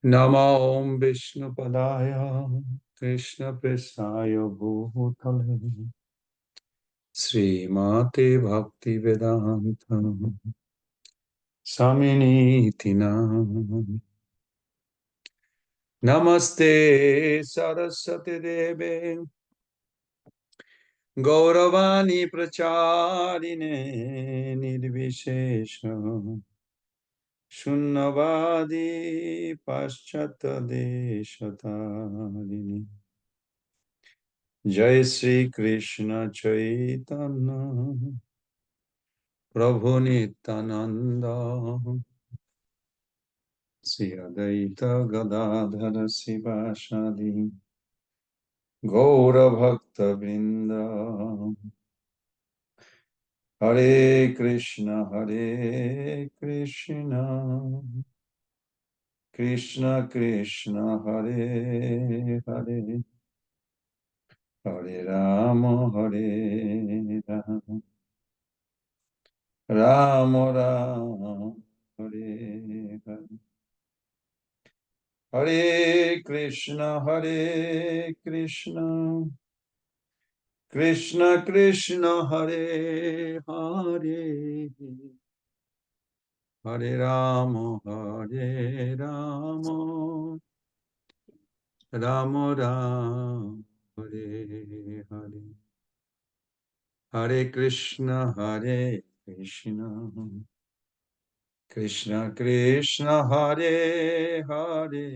नमो ॐ विष्णुपदाय कृष्णप्रेष्ठाय भूतले श्रीमते भक्तिवेदान्त स्वामिनीति नाम। नमस्ते सरस्वती देवे गौरवाणी प्रचारिणे निर्विशेष शून्यवादी पाश्चात्यदेशतारिणे। जय श्री कृष्ण चैतन्य प्रभु नित्यानंद श्री अद्वैत गदाधर शिवासादि गौर भक्त वृंद। हरे कृष्ण कृष्ण कृष्ण हरे हरे हरे राम राम राम हरे हरे। हरे कृष्ण कृष्ण कृष्ण हरे हरे हरे राम राम राम हरे हरे। हरे कृष्ण कृष्ण कृष्ण हरे हरे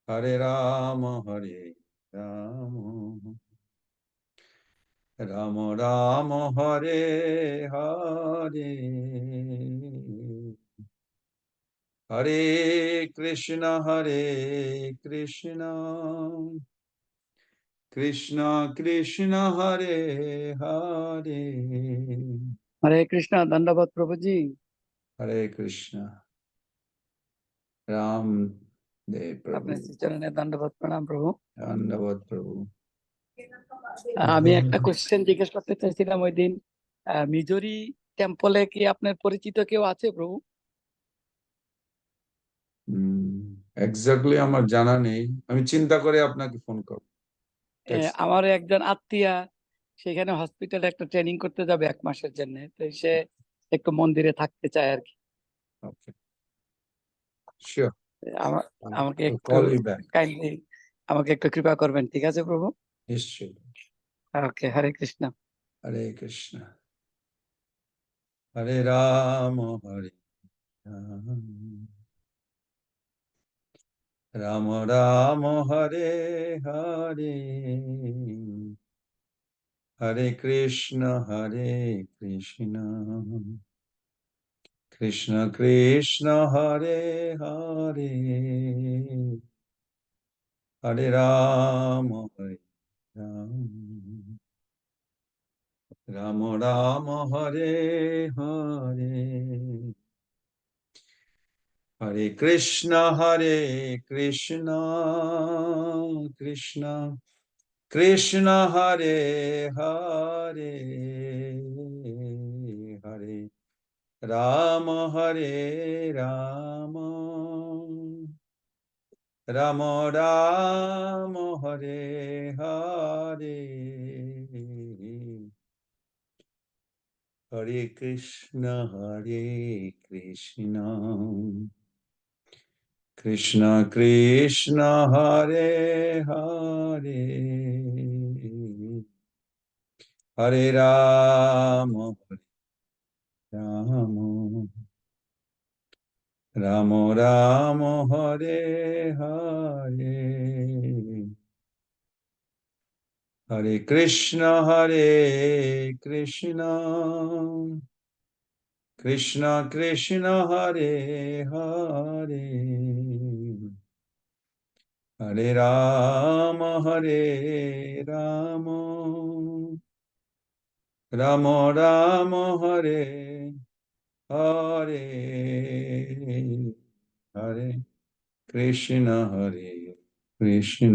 हरे राम राम राम हरे हरे। हरे कृष्ण कृष्ण कृष्ण हरे हरे हरे कृष्णा। धन्यवाद प्रभु जी। हरे कृष्ण राम देव प्रभु। আপনার চরণে ধন্যবাদ প্রণাম প্রভু। ধন্যবাদ প্রভু। আমি একটা কোশ্চেন জিজ্ঞেস করতে চাইছিলাম ওই দিন, মিজোরি টেম্পলে কি আপনার পরিচিত কেউ আছে প্রভু? এক্স্যাক্টলি আমার জানা নেই, আমি চিন্তা করে আপনাকে ফোন করব। আমার একজন আত্মীয়া সেখানে হসপিটালে একটা ট্রেনিং করতে যাবে 1 মাসের জন্য, তো সে একটু মন্দিরে থাকতে চায় আর কি। ওকে শিওর, আমাকে একটু কল ইউ ব্যাক। কাইন্ডলি আমাকে একটু কৃপা করবেন, ঠিক আছে প্রভু? নিশ্চয়ই। ওকে, হরে কৃষ্ণ। হরে কৃষ্ণ হরে Ram Ram Ram Hare Hare Hare Krishna Krishna Krishna Hare Hare Hare Ram Ram Ram Hare Hare Hare Krishna Krishna Krishna Hare Hare Hare Ram Ram Ram Ram Hare Hare Hare Krishna Krishna Krishna Hare Hare Hare Ram Ram Ram Ram Hare Hare Hare Krishna Krishna Krishna Krishna Hare Hare Hare Ram Ram Ram Ram Hare Hare Hare Krishna Krishna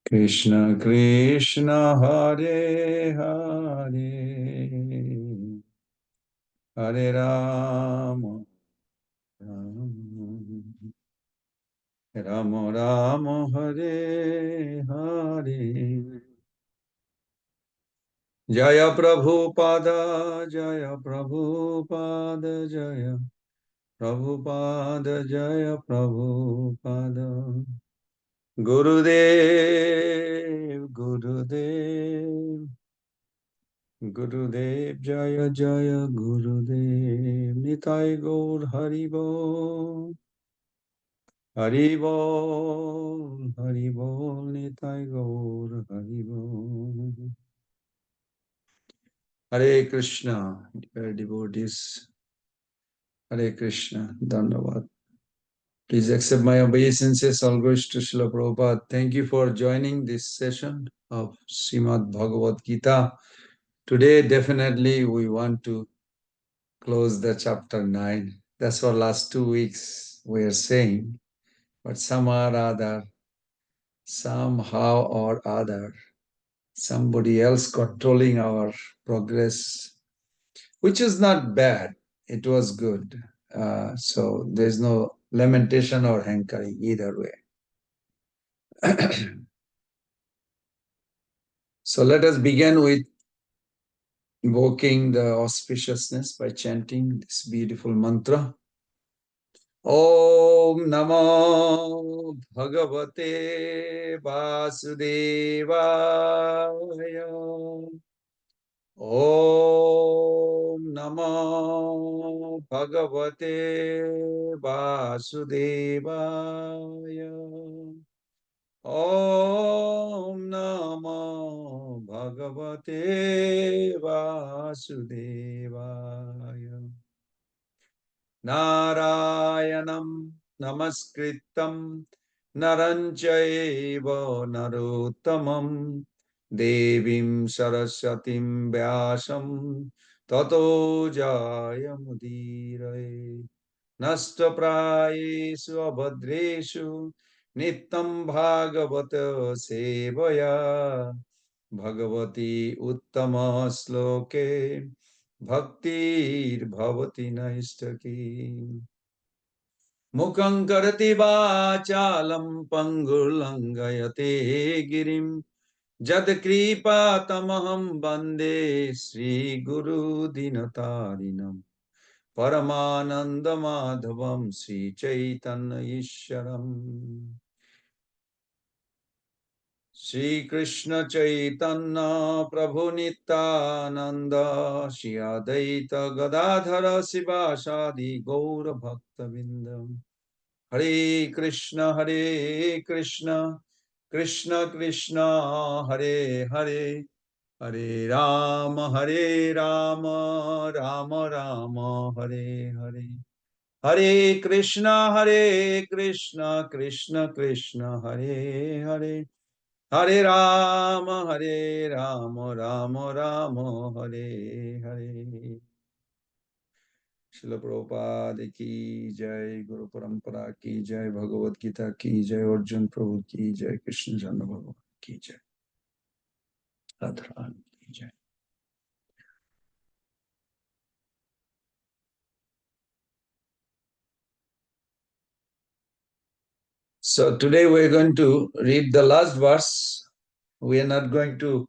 Krishna Krishna Hare Hare Hare Rama, Rama Rama, Hare Hare. Jaya Prabhupada, Jaya Prabhupada, Jaya Prabhupada, Jaya Prabhupada. Gurudev, Gurudev, Gurudev, Jaya Jaya Gurudev, Nitai Gaur Haribo, Haribo, Haribo, Nitai Gaur Haribo. Hare Krishna, dear devotees, Hare Krishna, Dandavad. Please accept my obeisances, all goes to Srila Prabhupada. Thank you for joining this session of Srimad Bhagavad Gita. Today, definitely, we want to close the chapter 9. That's for last 2 weeks we are saying. But somehow or other, somehow or other, somebody else controlling our progress, which is not bad. It was good. So there's no lamentation or hankering either way. So let us begin with invoking the auspiciousness by chanting this beautiful mantra. Om Namo Bhagavate Vasudevaya. Om Namo Bhagavate Vasudevaya. Om Namo Bhagavate Vasudevaya. Narayanam Namaskritam Naranchaiva Narottamam Devim Saraswatim Vyasam Tato Jayamudiraye Nashtaprayesu Abhadreshu Nittam Bhagavata Sevaya Bhagavati Uttama Sloke Bhaktir Bhavati Naistaki Mukham Karati Vachalam Pangulangayate Girim Jad Kripa Tamaham Bande Sri Guru Dinatarinam Paramananda Madhavam Sri Chaitanya Isharam Shri Krishna Chaitanya Prabhu Nityananda Shri Adaita Gadadhara Sivasadi Gaura Bhakta Vindam Hare Krishna Krishna Krishna Hare Hare Hare Rama Rama Rama Hare Hare Hare Krishna Krishna Krishna Hare Hare Hare Rama, Rama Rama, Hare Hare. Srila Prabhupada ki jai, Guru Parampara ki jai, Bhagavad Gita ki jai, Arjun Prabhu ki jai, Krishna Chandra Bhagavan ki jai, Radharani ki jai. So today we're going to read the last verse. We are not going to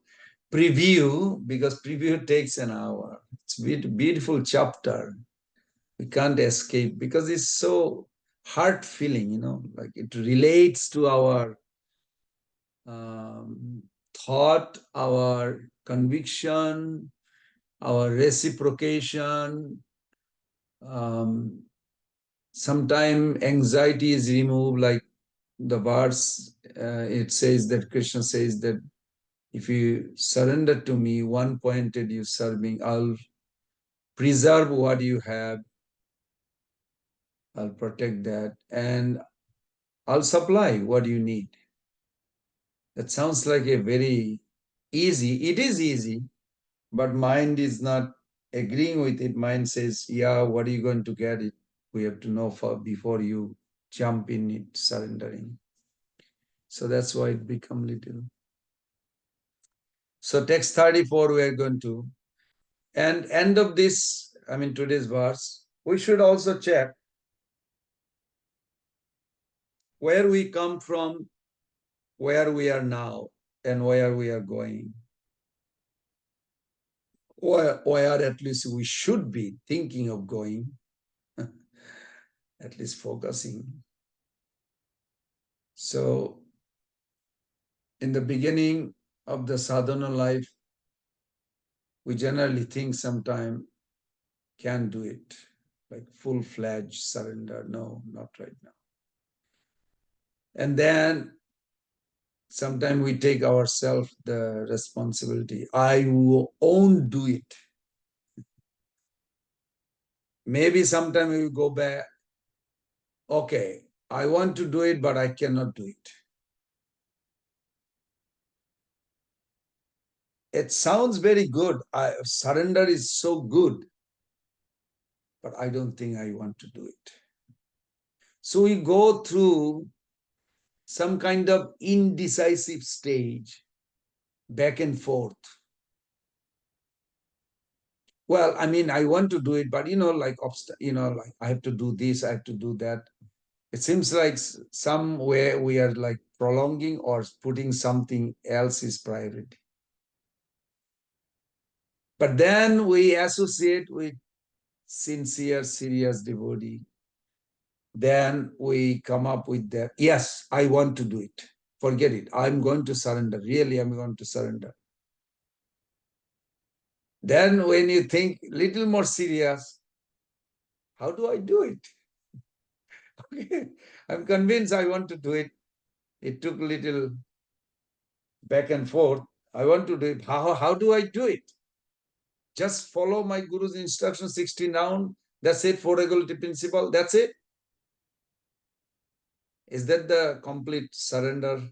preview because preview takes an hour. It's a beautiful chapter. We can't escape because it's so heart feeling, like it relates to our thought, our conviction, our reciprocation. Sometimes anxiety is removed, like the verse, it says that Krishna says that if you surrender to me, one pointed you serving, I'll preserve what you have, I'll protect that, and I'll supply what you need. That sounds like a very easy, it is easy, but mind is not agreeing with it. Mind says, yeah, what are you going to get it? We have to know before you jump in it, surrendering. So that's why it become little. So text 34 we are going to, and end of this today's verse, we should also check where we come from, where we are now, and where we are going. Where at least we should be thinking of going, at least focusing. So, in the beginning of the sadhana life, we generally think sometime can do it, like full-fledged surrender. No, not right now. And then sometimes we take ourselves the responsibility. I won't do it. Maybe sometime we will go back. Okay, I want to do it, but I cannot do it. It sounds very good. Surrender is so good, but I don't think I want to do it. So we go through some kind of indecisive stage, back and forth. Well, I want to do it, but like like I have to do this, I have to do that. It seems like somewhere we are like prolonging or putting something else is priority. But then we associate with sincere, serious devotee. Then we come up with that. Yes, I want to do it. Forget it. I'm going to surrender. Really, I'm going to surrender. Then when you think little more serious, how do I do it? Okay. I'm convinced I want to do it. It took a little back and forth. I want to do it. How do I do it? Just follow my guru's instruction 16 round. That's it. Four equality principle. That's it. Is that the complete surrender?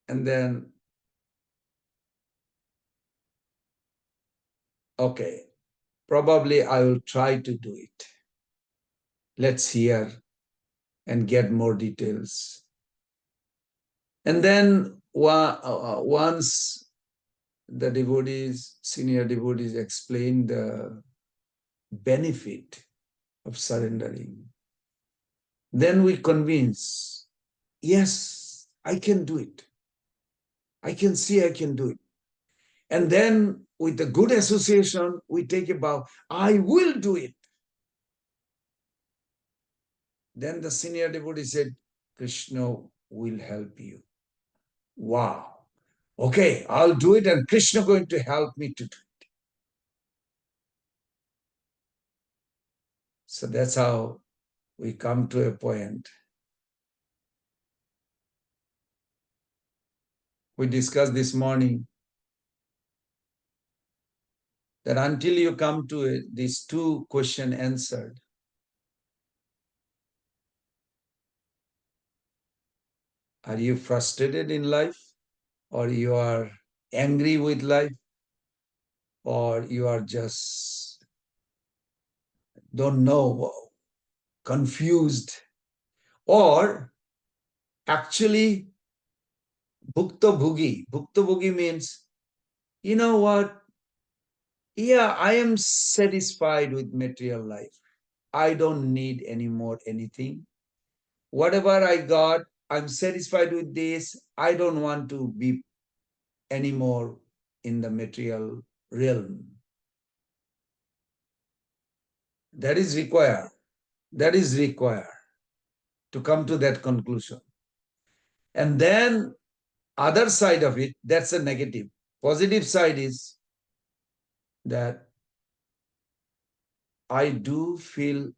And then, okay, probably I will try to do it. Let's hear and get more details. And then once the devotees, senior devotees explain the benefit of surrendering, then we convince, yes, I can do it. I can see I can do it. And then with the good association, we take a vow, I will do it. Then the senior devotee said, Krishna will help you. Wow. Okay, I'll do it and Krishna going to help me to do it. So that's how we come to a point. We discussed this morning that until you come to it, these two questions answered, are you frustrated in life, or you are angry with life, or you are just don't know, confused, or actually bhukta bhugi means, you know what, yeah, I am satisfied with material life. I don't need any more anything. Whatever I got, I'm satisfied with this. I don't want to be anymore in the material realm. That is required. That is required to come to that conclusion. And then other side of it, that's a negative. Positive side is that I do feel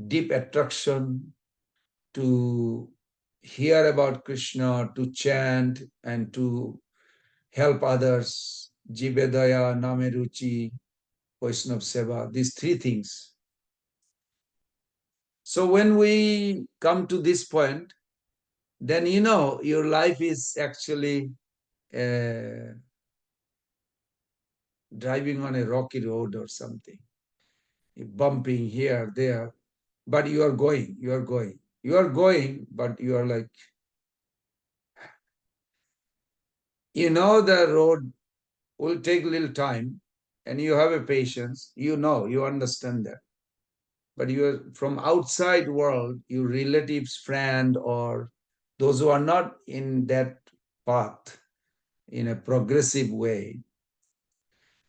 deep attraction to hear about Krishna, to chant, and to help others. Jivedaya, Nameruchi, Vaishnav Seva, these three things. So when we come to this point, then your life is actually driving on a rocky road or something. You're bumping here, there, but you are going, but you are like, the road will take a little time, and you have a patience, you know, you understand that. But you are from outside world, your relatives, friend, or those who are not in that path in a progressive way.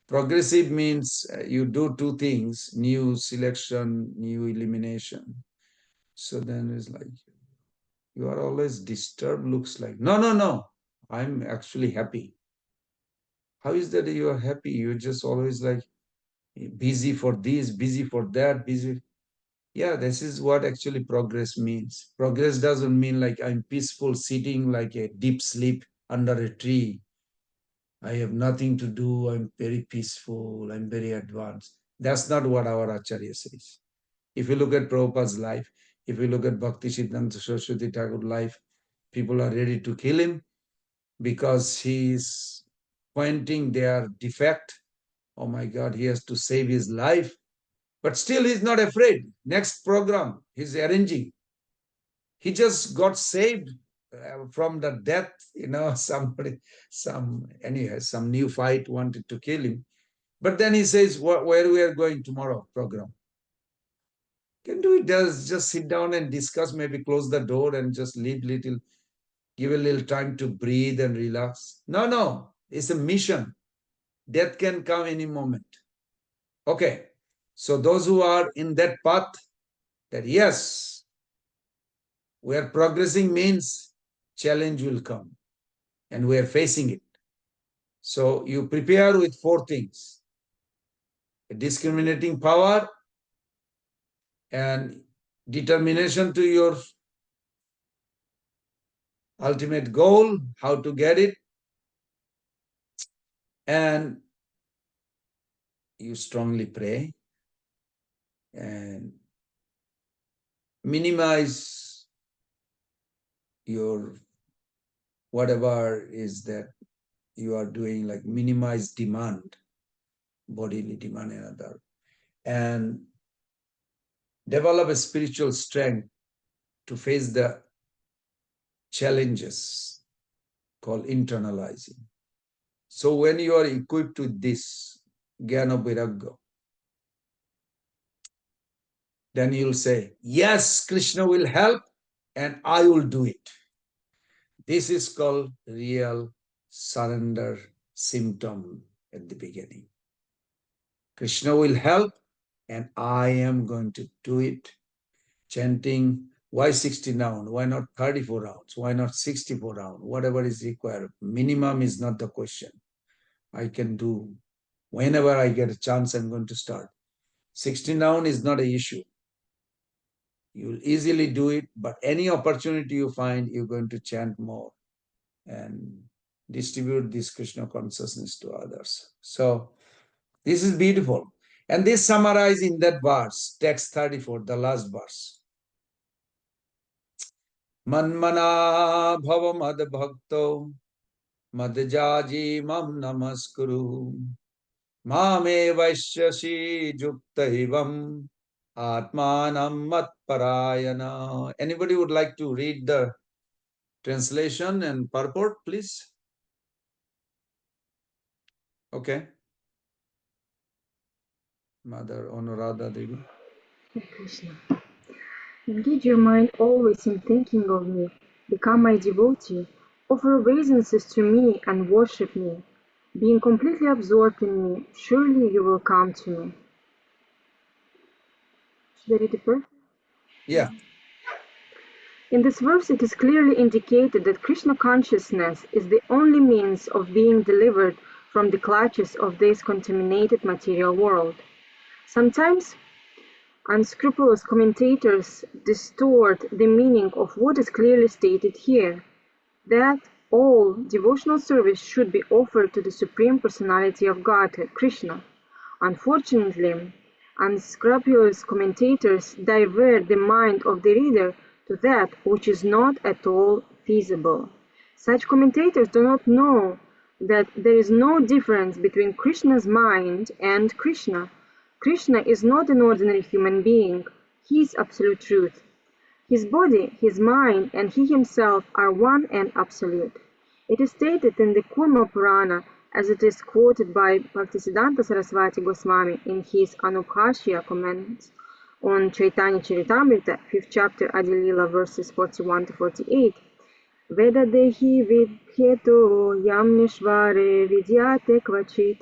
Progressive means you do two things, new selection, new elimination. So then it's like, you are always disturbed, looks like, no, I'm actually happy. How is that you are happy? You're just always like busy for this, busy for that, busy. Yeah, this is what actually progress means. Progress doesn't mean like I'm peaceful sitting like a deep sleep under a tree. I have nothing to do. I'm very peaceful. I'm very advanced. That's not what our Acharya says. If you look at Prabhupada's life, if you look at Bhakti Siddhanta Saraswati Thakur's life, people are ready to kill him because he is pointing their defect. Oh my God, he has to save his life. But still, he's not afraid. Next program, he's arranging. He just got saved from the death. Somebody, some new fight wanted to kill him. But then he says, where we are going tomorrow program. Can do it. Just sit down and discuss, maybe close the door and just leave little, give a little time to breathe and relax. No, it's a mission. Death can come any moment. Okay. So those who are in that path, that yes, we are progressing means challenge will come and we are facing it. So you prepare with four things: a discriminating power and determination to your ultimate goal, how to get it, and you strongly pray and minimize your whatever is that you are doing, like minimize demand, bodily demand and other, and develop a spiritual strength to face the challenges called internalizing. So when you are equipped with this Jnana Vairagya, then you'll say, yes, Krishna will help and I will do it. This is called real surrender symptom at the beginning. Krishna will help and I am going to do it. Chanting, why 60 rounds? Why not 34 rounds? Why not 64 rounds? Whatever is required. Minimum is not the question. I can do whenever I get a chance, I'm going to start. 16 rounds is not an issue. You'll easily do it, but any opportunity you find, you're going to chant more and distribute this Krishna consciousness to others. So this is beautiful. And this summarized in that verse, text 34, the last verse. Manmana bhava mad bhakto madjaji mam namaskuru mame vaishyasi juktaivam atmanam matparayana. Anybody would like to read the translation and purport, please? Okay. Mother Anuradha Devi. Krishna. Engage your mind always in thinking of me, become my devotee, offer obeisances to me and worship me. Being completely absorbed in me, surely you will come to me. Should I read it first? Yeah. In this verse it is clearly indicated that Krishna consciousness is the only means of being delivered from the clutches of this contaminated material world. Sometimes unscrupulous commentators distort the meaning of what is clearly stated here, that all devotional service should be offered to the Supreme Personality of Godhead, Krishna. Unfortunately, unscrupulous commentators divert the mind of the reader to that which is not at all feasible. Such commentators do not know that there is no difference between Krishna's mind and Krishna. Krishna is not an ordinary human being, he is absolute truth. His body, his mind, and he himself are one and absolute. It is stated in the Kurma Purana as it is quoted by Bhaktisiddhanta Saraswati Goswami in his Anubhashya comments on Chaitanya Charitamrita, 5th chapter, Adilila, verses 41 to 48. Veda dehi vidhyeto yam nishvare vidyate kvachit.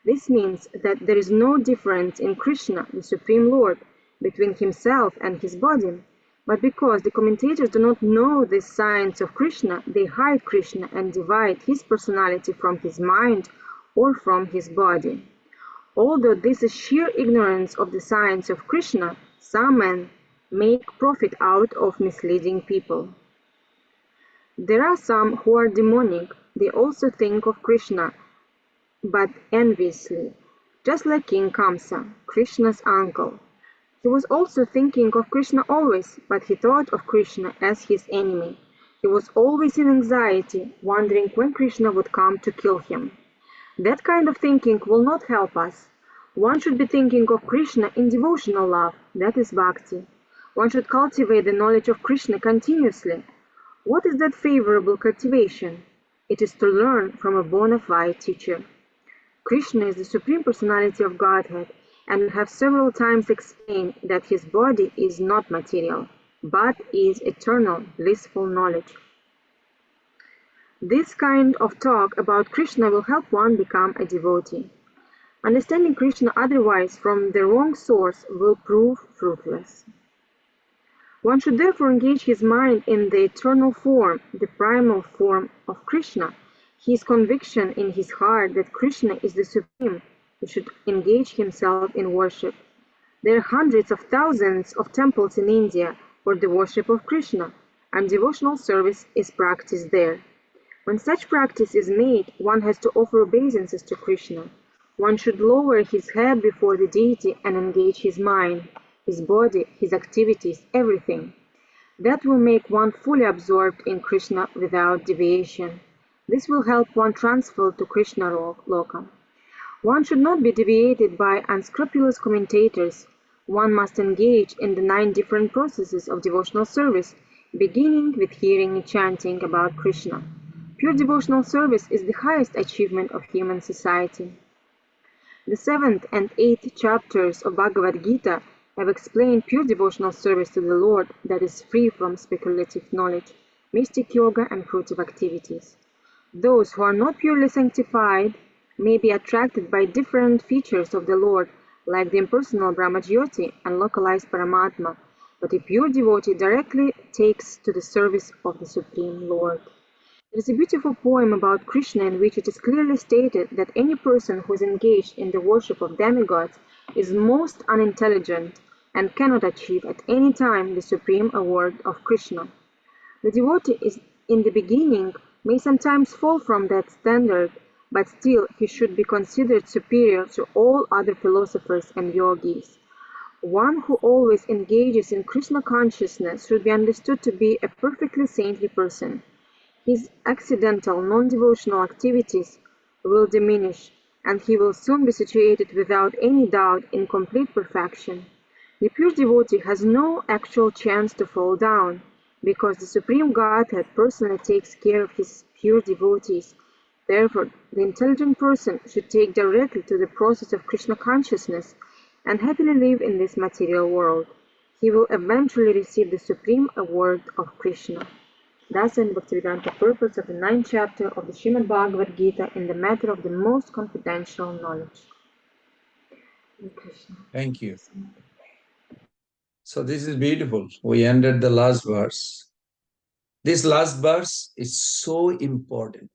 This means that there is no difference in Krishna, the Supreme Lord, between himself and his body. But because the commentators do not know this science of Krishna, they hide Krishna and divide his personality from his mind or from his body. Although this is sheer ignorance of the science of Krishna, some men make profit out of misleading people. There are some who are demonic. They also think of Krishna, but enviously, just like King Kamsa, Krishna's uncle. He was also thinking of Krishna always, but he thought of Krishna as his enemy. He was always in anxiety, wondering when Krishna would come to kill him. That kind of thinking will not help us. One should be thinking of Krishna in devotional love, that is bhakti. One should cultivate the knowledge of Krishna continuously. What is that favorable cultivation? It is to learn from a bona fide teacher. Krishna is the Supreme Personality of Godhead, and we have several times explained that his body is not material, but is eternal, blissful knowledge. This kind of talk about Krishna will help one become a devotee. Understanding Krishna otherwise from the wrong source will prove fruitless. One should therefore engage his mind in the eternal form, the primal form of Krishna. His conviction in his heart that Krishna is the Supreme. He should engage himself in worship. There are hundreds of thousands of temples in India for the worship of Krishna, and devotional service is practiced there. When such practice is made, one has to offer obeisances to Krishna. One should lower his head before the deity and engage his mind, his body, his activities, everything. That will make one fully absorbed in Krishna without deviation. This will help one transfer to Krishna Loka. One should not be deviated by unscrupulous commentators. One must engage in the 9 different processes of devotional service, beginning with hearing and chanting about Krishna. Pure devotional service is the highest achievement of human society. The 7th and 8th chapters of Bhagavad Gita have explained pure devotional service to the Lord that is free from speculative knowledge, mystic yoga, and fruitive activities. Those who are not purely sanctified may be attracted by different features of the Lord, like the impersonal Brahmajyoti and localized Paramatma, but a pure devotee directly takes to the service of the Supreme Lord. There is a beautiful poem about Krishna in which it is clearly stated that any person who is engaged in the worship of demigods is most unintelligent and cannot achieve at any time the supreme award of Krishna. The devotee is in the beginning may sometimes fall from that standard, but still he should be considered superior to all other philosophers and yogis. One who always engages in Krishna consciousness should be understood to be a perfectly saintly person. His accidental, non-devotional activities will diminish, and he will soon be situated without any doubt in complete perfection. The pure devotee has no actual chance to fall down, because the Supreme Godhead personally takes care of his pure devotees. Therefore, the intelligent person should take directly to the process of Krishna consciousness and happily live in this material world. He will eventually receive the supreme award of Krishna. Thus ends Bhaktivedanta purpose of the 9th chapter of the Srimad Bhagavad Gita in the matter of the most confidential knowledge. Thank you. So this is beautiful. We ended the last verse. This last verse is so important.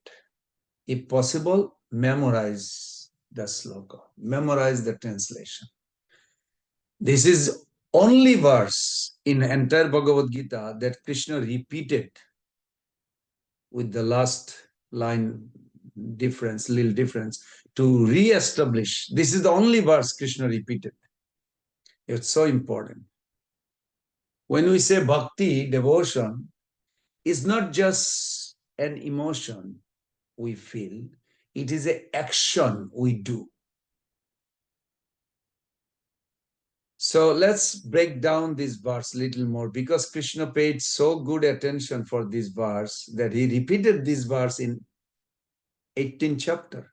If possible, memorize the sloka, memorize the translation. This is only verse in entire Bhagavad Gita that Krishna repeated with the last line difference, little difference, to re-establish. This is the only verse Krishna repeated. It's so important. When we say bhakti, devotion, is not just an emotion we feel, it is an action we do. So let's break down this verse a little more, because Krishna paid so good attention for this verse that he repeated this verse in 18th chapter.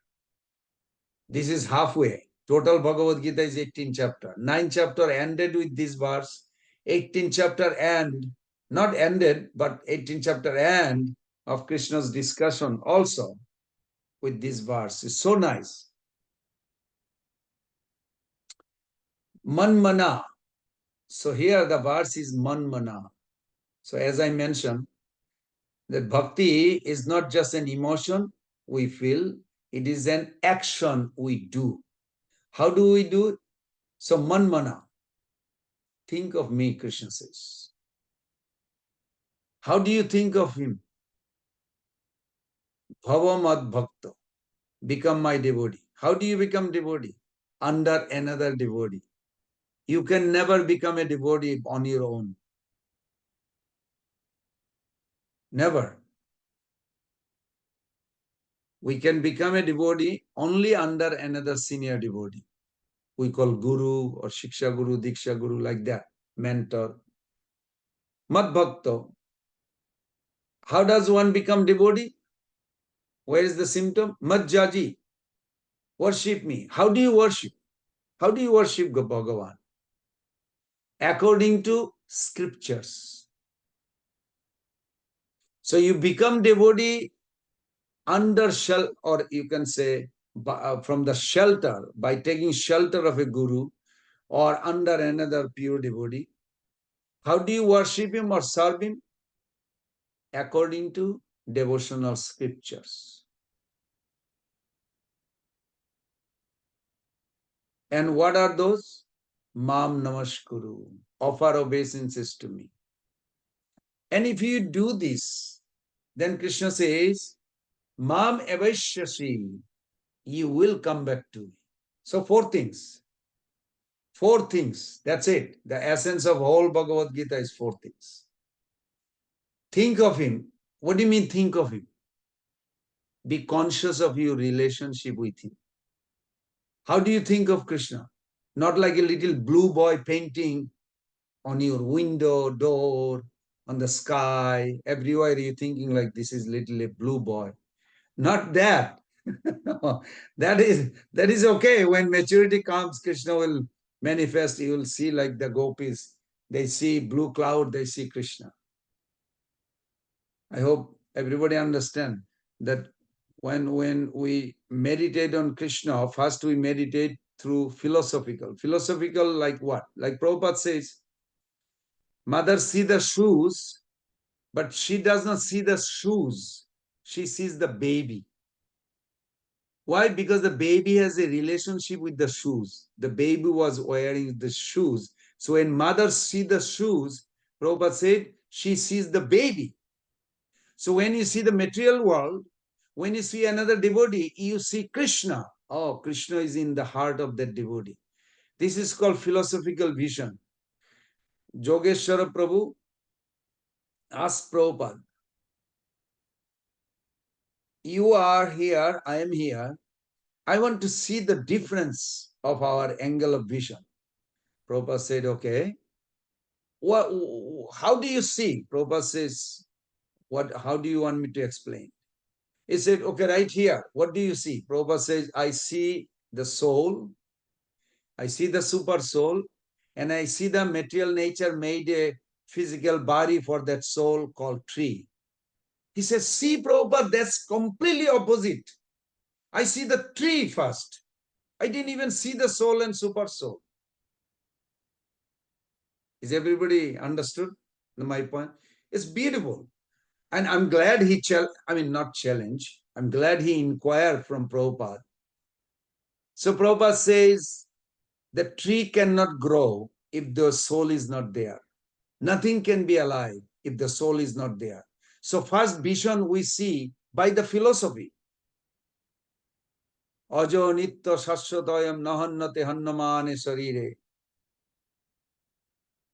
This is halfway. Total Bhagavad Gita is 18 chapter. 9 chapter ended with this verse. 18 chapter end, not ended, but 18 chapter end of Krishna's discussion also with this verse. It's so nice. Manmana. So here the verse is manmana. So as I mentioned, that bhakti is not just an emotion we feel, it is an action we do. How do we do it? So manmana. Think of me, Krishna says. How do you think of him? Bhavamad bhakta. Become my devotee. How do you become devotee? Under another devotee. You can never become a devotee on your own. Never. We can become a devotee only under another senior devotee. We call guru or shiksha guru, diksha guru, like that, mentor. Mad bhakta. How does one become devotee? Where is the symptom? Mad jaji. Worship me. How do you worship? How do you worship Bhagavan? According to scriptures. So you become devotee under shelter, or you can say from the shelter, by taking shelter of a guru or under another pure devotee. How do you worship him or serve him? According to devotional scriptures. And what are those? Mam Namaskuru. Offer obeisances to me. And if you do this, then Krishna says, Mam Evaishyasi, you will come back to me. So four things. Four things. That's it. The essence of whole Bhagavad Gita is four things. Think of him. What do you mean think of him? Be conscious of your relationship with him. How do you think of Krishna? Not like a little blue boy painting on your window, door, on the sky. Everywhere you're thinking like this is little a blue boy. Not that. No, that is okay. When maturity comes, Krishna will manifest. You will see like the gopis. They see blue cloud, they see Krishna. I hope everybody understand that when we meditate on Krishna, first we meditate through philosophical. Philosophical like what? Like Prabhupada says, mother see the shoes, but she does not see the shoes. She sees the baby. Why? Because the baby has a relationship with the shoes. The baby was wearing the shoes. So when mother sees the shoes, Prabhupada said, she sees the baby. So when you see the material world, when you see another devotee, you see Krishna. Oh, Krishna is in the heart of that devotee. This is called philosophical vision. Yogeshwara Prabhu asked Prabhupada, you are here, I am here. I want to see the difference of our angle of vision. Prabhupada said, okay. How do you see? Prabhupada says, how do you want me to explain? He said, okay, right here, what do you see? Prabhupada says, I see the soul, I see the super soul, and I see the material nature made a physical body for that soul called tree. He says, see, Prabhupada, that's completely opposite. I see the tree first. I didn't even see the soul and super soul. Is everybody understood my point? It's beautiful. And I'm glad he, not challenge, I'm glad he inquired from Prabhupada. So Prabhupada says, the tree cannot grow if the soul is not there. Nothing can be alive if the soul is not there. So first vision we see by the philosophy. Ajo nitya sasyotoyam nahannate hannamane sarire.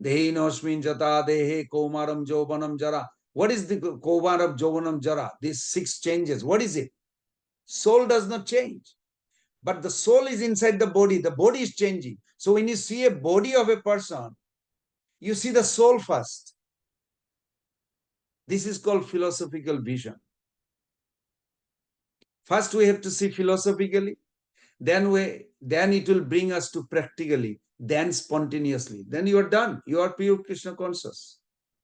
Dehinosmin jata dehe komaram jovanam jara. What is the komaram jovanam jara? These six changes. What is it? Soul does not change. But the soul is inside the body is changing. So when you see a body of a person, you see the soul first. This is called philosophical vision. First we have to see philosophically, then it will bring us to practically, then spontaneously. Then you are done. You are pure Krishna conscious.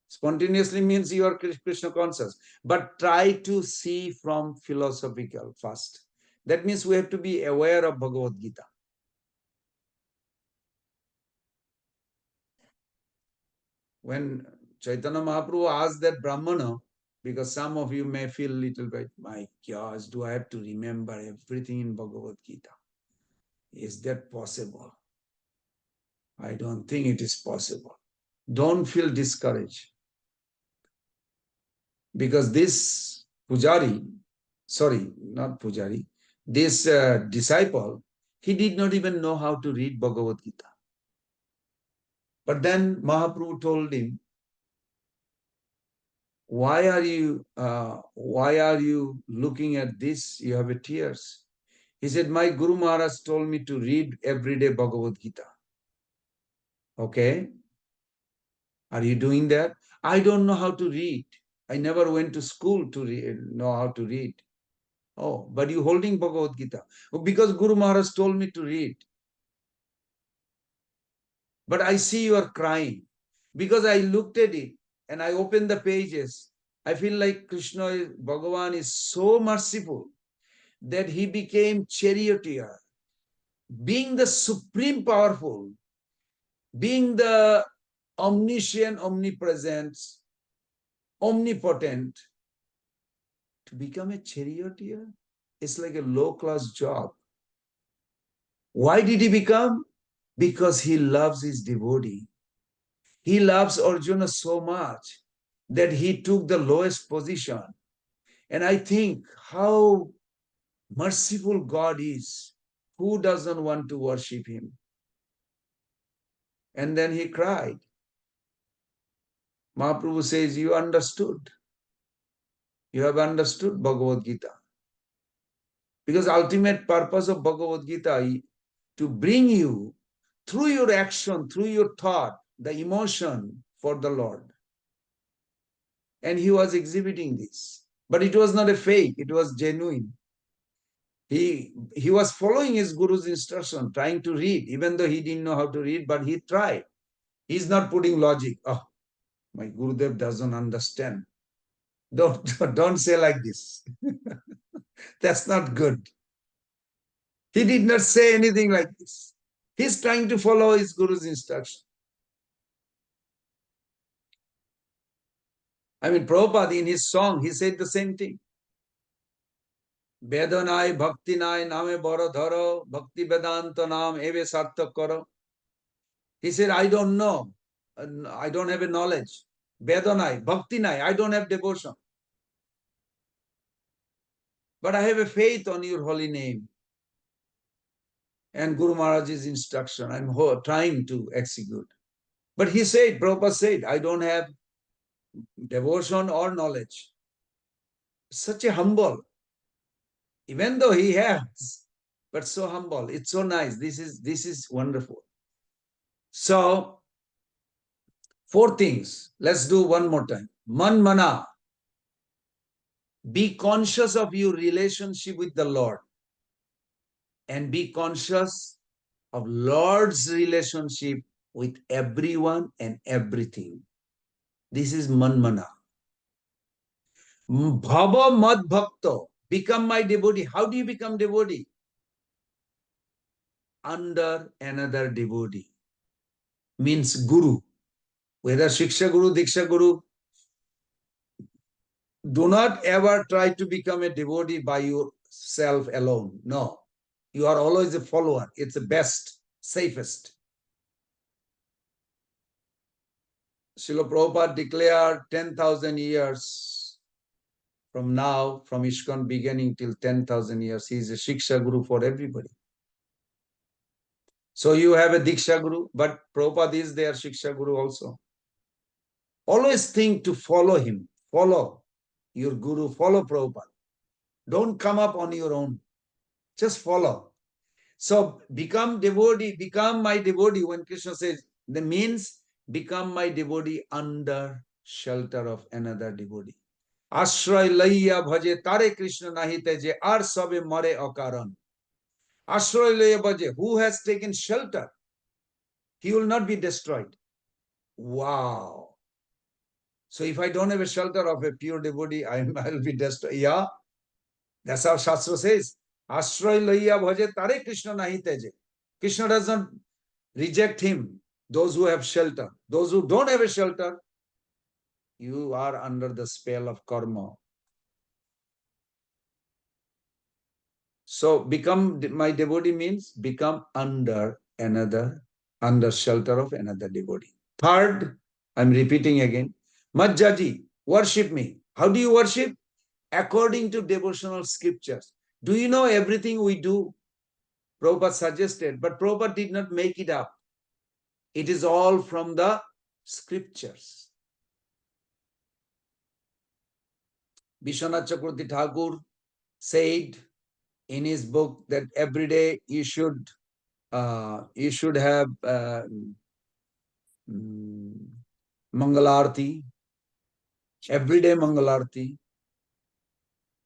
Spontaneously means you are Krishna conscious. But try to see from philosophical first. That means we have to be aware of Bhagavad Gita. When Chaitanya Mahaprabhu asked that Brahmana, because some of you may feel a little bit, my gosh, do I have to remember everything in Bhagavad Gita? Is that possible? I don't think it is possible. Don't feel discouraged. Because this Pujari, sorry, not Pujari, this disciple, he did not even know how to read Bhagavad Gita. But then Mahaprabhu told him, why are you looking at this? You have tears. He said, my Guru Maharaj told me to read every day Bhagavad Gita. Okay. Are you doing that? I don't know how to read. I never went to school to know how to read. Oh, but you holding Bhagavad Gita. Oh, because Guru Maharaj told me to read. But I see you are crying. Because I looked at it and I opened the pages. I feel like Krishna, Bhagavan is so merciful that he became charioteer. Being the supreme powerful, being the omniscient, omnipresent, omnipotent, to become a charioteer, it's like a low-class job. Why did he become? Because he loves his devotee. He loves Arjuna so much that he took the lowest position. And I think how merciful God is. Who doesn't want to worship him? And then he cried. Mahaprabhu says, you understood. You have understood Bhagavad Gita. Because ultimate purpose of Bhagavad Gita is to bring you through your action, through your thought, the emotion for the Lord. And he was exhibiting this. But it was not a fake, it was genuine. He was following his guru's instruction, trying to read, even though he didn't know how to read, but he tried. He's not putting logic. Oh, my Gurudev doesn't understand. Don't say like this. That's not good. He did not say anything like this. He's trying to follow his guru's instruction. I mean, Prabhupada in his song, he said the same thing. Vedanai bhakti nai name boro dharo, bhakti vedanta nam eve sarthak karo. He said, I don't know. I don't have a knowledge. Vedanai, bhakti nai, I don't have devotion. But I have a faith on your holy name. And Guru Maharaj's instruction, I'm trying to execute. But he said, Prabhupada said, I don't have devotion or knowledge. Such a humble, even though he has, but so humble. It's so nice. This is wonderful. So, 4 things. Let's do one more time. Man mana. Be conscious of your relationship with the Lord. And be conscious of Lord's relationship with everyone and everything. This is man mana. Bhava mad bhakto. Become my devotee. How do you become devotee? Under another devotee. Means guru. Whether Shiksha Guru, Diksha Guru. Do not ever try to become a devotee by yourself alone. No. You are always a follower. It's the best, safest. Srila Prabhupada declared 10,000 years from now, from ISKCON beginning till 10,000 years, he is a Shiksha Guru for everybody. So you have a Diksha Guru, but Prabhupada is their Shiksha Guru also. Always think to follow him. Follow your Guru, follow Prabhupada. Don't come up on your own. Just follow. So become devotee, become my devotee. When Krishna says, that means become my devotee under shelter of another devotee. Ashray laiya bhaje tare Krishna nahi teje ar sabe mare akaran. Ashray bhaje, who has taken shelter, he will not be destroyed. Wow. So if I don't have a shelter of a pure devotee, I'll be destroyed. Yeah, that's how Shastra says. Ashray laya bhaje tare Krishna nahi teje. Krishna does not reject him. Those who have shelter. Those who don't have a shelter, you are under the spell of karma. So become my devotee means become under shelter of another devotee. Third, I'm repeating again, Majjaji, worship me. How do you worship? According to devotional scriptures. Do you know everything we do? Prabhupada suggested, but Prabhupada did not make it up. It is all from the scriptures. Vishwanath Chakravarti Thakur said in his book that every day you should have Mangalarti, everyday Mangalarti.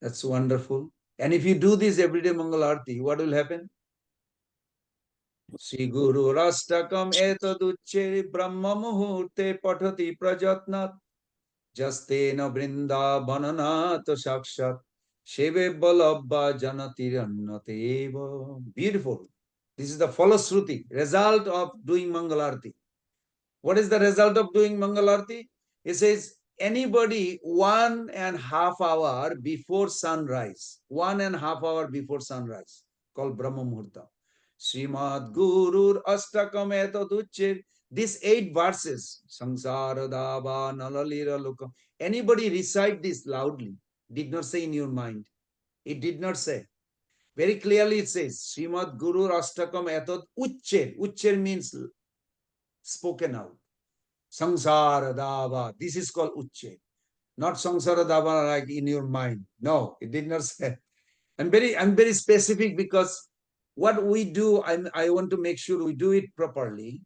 That's wonderful. And if you do this everyday Mangalarti, what will happen? Sri Guru Rastakam etaducche Brahma Muhurte Patati Prajatnat Justena Brinda Bananat Sakshat Sheve Balabba Janatirannateva. Beautiful. This is the Falashruti, result of doing Mangalarti. What is the result of doing Mangalarti? It says anybody 1.5 hour before sunrise, 1.5 hour before sunrise, called Brahma Muhurta. Srimad Gurur Astakam Etaducche. These 8 verses, Sangsara Dava Nalalira Lokam. Anybody recite this loudly, did not say in your mind. It did not say. Very clearly it says, Srimad Gurur Astakam Etad Uchcher. Uchcher means spoken out. Sangsara Dava. This is called Uchche. Not Sangsara Dava like in your mind. No, it did not say. I'm very specific because what we do, I want to make sure we do it properly.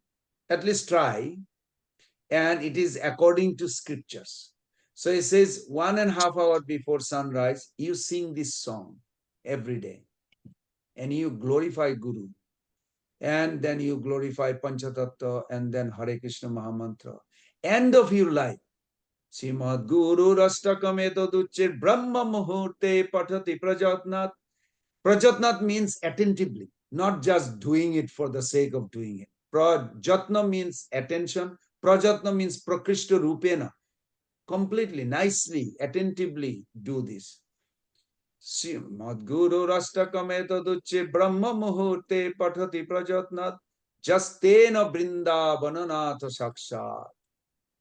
At least try. And it is according to scriptures. So it says 1.5 hour before sunrise, you sing this song every day. And you glorify Guru. And then you glorify Panchatattva and then Hare Krishna Mahamantra. End of your life. Srimad Guru Rastakam Etaducche Brahma Muhurte Patati Prajatnat. Prajatnat means attentively, not just doing it for the sake of doing it. Prajatna means attention. Prajatna means Prakrishta Rupena. Completely, nicely, attentively do this. Srimad Guru Rastakam Etaducche Brahma Muhurte Patati Prajatnat Justena Brinda Bananatha Sakshat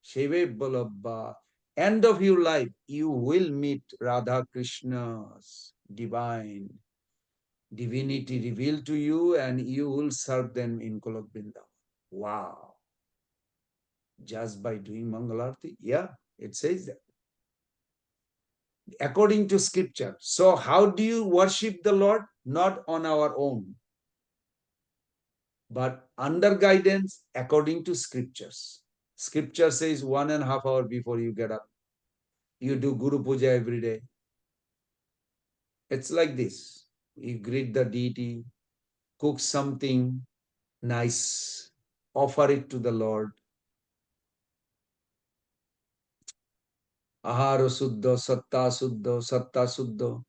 Sheve Balabba. End of your life, you will meet Radha Krishna's divinity revealed to you and you will serve them in Golok Vrindavan. Wow. Just by doing Mangalarti? Yeah, it says that. According to scripture. So how do you worship the Lord? Not on our own, but under guidance according to scriptures. Scripture says 1.5 hour before you get up. You do Guru Puja every day. It's like this. You greet the deity, cook something nice, offer it to the Lord. Ahara Suddha, Satta Suddha.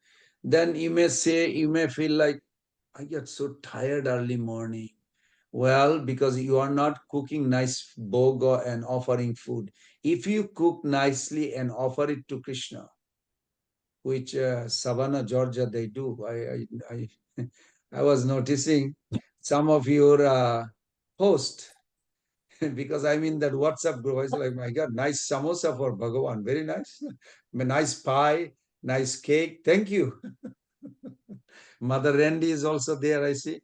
Then you may say, you may feel like, I get so tired early morning. Well, because you are not cooking nice bhoga and offering food. If you cook nicely and offer it to Krishna, which Savannah, Georgia, they do. I was noticing some of your posts because I'm in that WhatsApp group. I was like, my God, nice samosa for Bhagavan. Very nice. Nice pie, nice cake. Thank you. Mother Randy is also there, I see.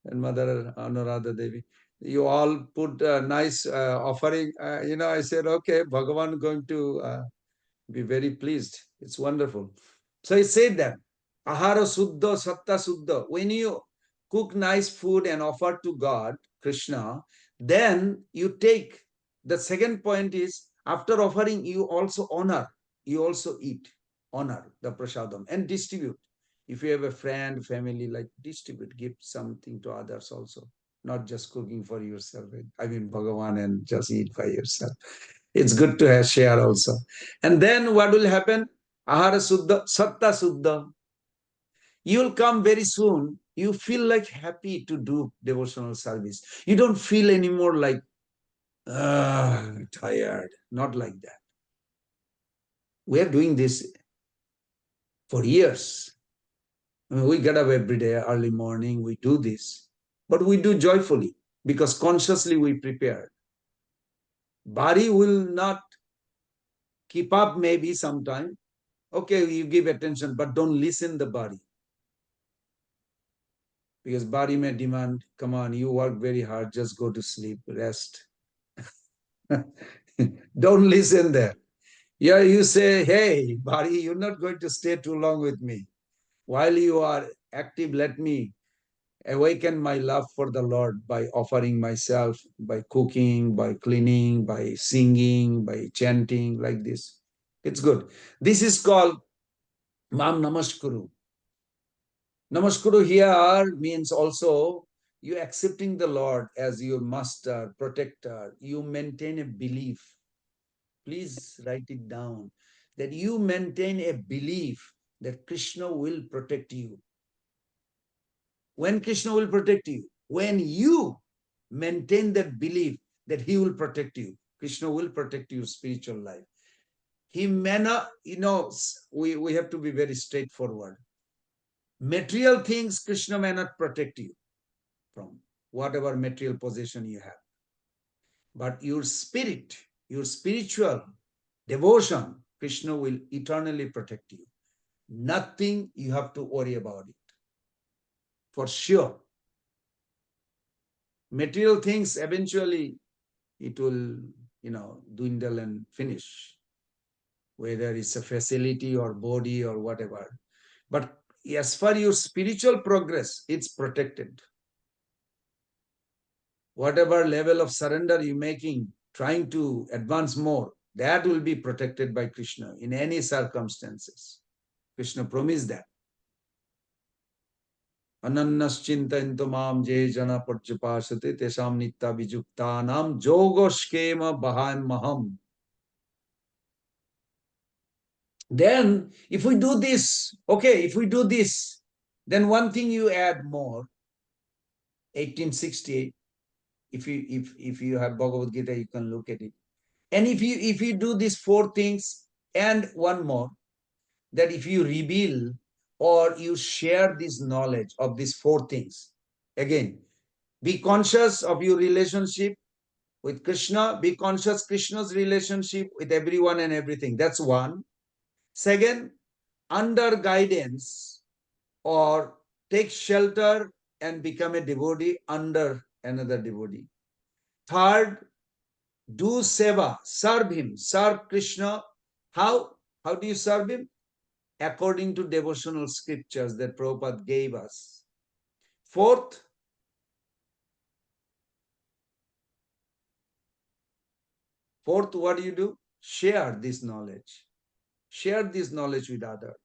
And Mother Anuradha Devi. You all put a nice offering. I said, okay, Bhagavan going to be very pleased. It's wonderful. So he said that Ahara Suddha, Satta Suddha. When you cook nice food and offer to God, Krishna, then you take. The second point is after offering, you also honor. You also eat, honor the prasadam and distribute. If you have a friend, family, like distribute, give something to others also, not just cooking for yourself. I mean, Bhagavan, and just eat by yourself. It's good to have share also. And then what will happen? Ahara Suddha, Satta Suddha. You will come very soon. You feel like happy to do devotional service. You don't feel anymore like tired. Not like that. We are doing this for years. I mean, we get up every day, early morning, we do this, but we do joyfully because consciously we prepare. Body will not keep up maybe sometime. Okay, you give attention, but don't listen the body. Because body may demand, come on, you work very hard, just go to sleep, rest. Don't listen there. Yeah, you say, hey, body, you're not going to stay too long with me. While you are active, let me awaken my love for the Lord by offering myself, by cooking, by cleaning, by singing, by chanting, like this. It's good. This is called Mam Namaskuru. Namaskuru here means also you accepting the Lord as your master, protector. You maintain a belief. Please write it down. That you maintain a belief that Krishna will protect you. When Krishna will protect you? When you maintain that belief that he will protect you. Krishna will protect your spiritual life. He may not, we have to be very straightforward. Material things Krishna may not protect you from, whatever material possession you have. But your spirit, your spiritual devotion, Krishna will eternally protect you. Nothing you have to worry about it. For sure. Material things, eventually it will, dwindle and finish, whether it's a facility or body or whatever. But as far your spiritual progress, it's protected. Whatever level of surrender you're making, trying to advance more, that will be protected by Krishna in any circumstances. Krishna promised that. Anannaschintayantu mam je jana parjupasate tesam nitta vijuktanam yogoshkema baham maham. Then, if we do this, okay, if we do this, then one thing you add more, 1868. If you have Bhagavad Gita, you can look at it. And if you do these four things and one more, that if you reveal or you share this knowledge of these four things, again, be conscious of your relationship with Krishna, be conscious Krishna's relationship with everyone and everything. That's one. Second, under guidance or take shelter and become a devotee under another devotee. Third, do seva, serve him, serve Krishna. How? How do you serve him? According to devotional scriptures that Prabhupada gave us. Fourth, what do you do? Share this knowledge. Share this knowledge with others.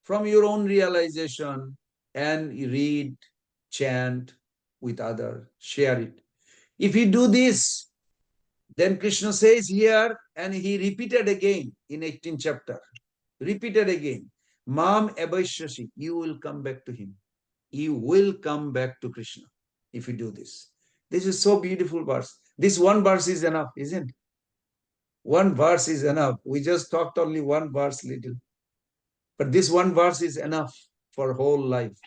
From your own realization, and read, chant with others, share it. If you do this, then Krishna says here, and he repeated again in 18th chapter, repeated again, Mam Abhaishyashi, you will come back to him. You will come back to Krishna if you do this. This is so beautiful verse. This one verse is enough, isn't it? One verse is enough. We just talked only one verse little. But this one verse is enough for whole life.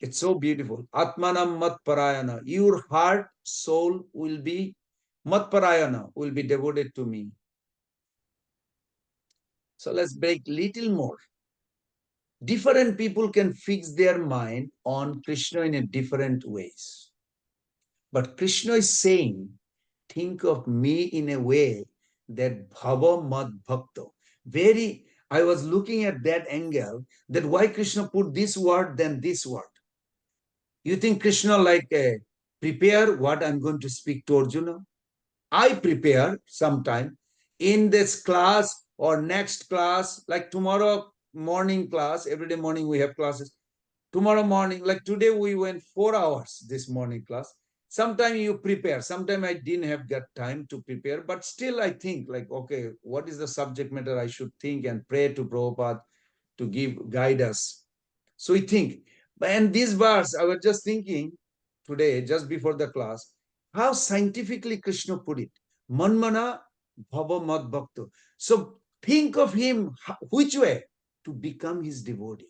It's so beautiful. Atmanam mat parayana. Your heart, soul will be mat parayana, will be devoted to me. So let's break little more. Different people can fix their mind on Krishna in a different ways. But Krishna is saying, think of me in a way that bhava mad bhakto. I was looking at that angle, that why Krishna put this word than this word. You think Krishna prepare what I'm going to speak to Arjuna? I prepare sometime. In this class, or next class, like tomorrow morning class, every day morning we have classes. Tomorrow morning, like today we went 4 hours this morning class. Sometime you prepare, sometime I didn't have got time to prepare, but still I think like, okay, what is the subject matter I should think and pray to Prabhupada to guide us. So we think, and this verse, I was just thinking today, just before the class, how scientifically Krishna put it. Manmana bhava mad bhakta. So think of him, which way? To become his devotee.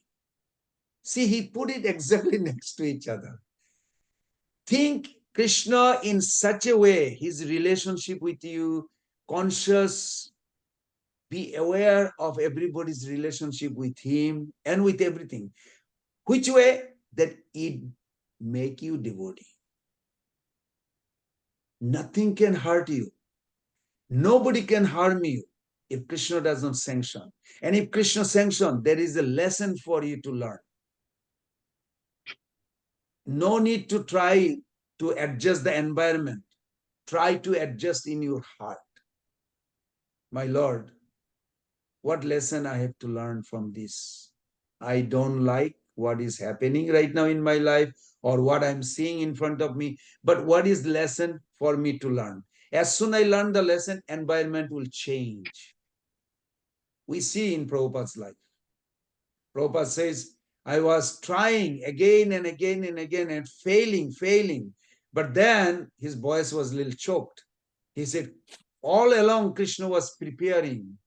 See, he put it exactly next to each other. Think Krishna in such a way, his relationship with you, conscious, be aware of everybody's relationship with him and with everything. Which way? That it make you devotee. Nothing can hurt you. Nobody can harm you if Krishna does not sanction. And if Krishna sanction, there is a lesson for you to learn. No need to try to adjust the environment. Try to adjust in your heart. My Lord, what lesson I have to learn from this? I don't like what is happening right now in my life or what I'm seeing in front of me, but what is lesson for me to learn? As soon as I learn the lesson, environment will change. We see in Prabhupada's life. Prabhupada says, I was trying again and again and again and failing. But then his voice was a little choked. He said, all along Krishna was preparing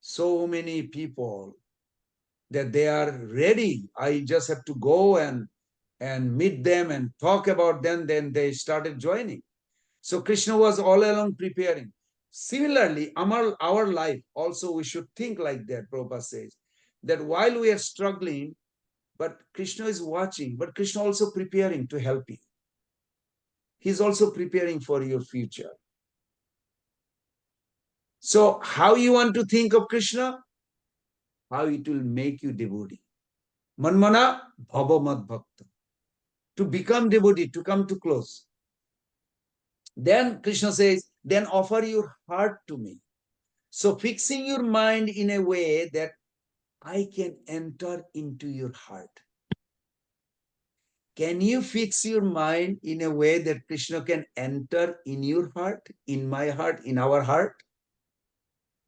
so many people that they are ready. I just have to go and meet them and talk about them. Then they started joining. So Krishna was all along preparing. Similarly, our life also we should think like that, Prabhupada says, that while we are struggling, but Krishna is watching, but Krishna also preparing to help you. He's also preparing for your future. So how you want to think of Krishna? How it will make you devotee. Manmana bhava mad bhakta. To become devotee, to come to close. Then Krishna says, then offer your heart to me. So fixing your mind in a way that I can enter into your heart. Can you fix your mind in a way that Krishna can enter in your heart, in my heart, in our heart?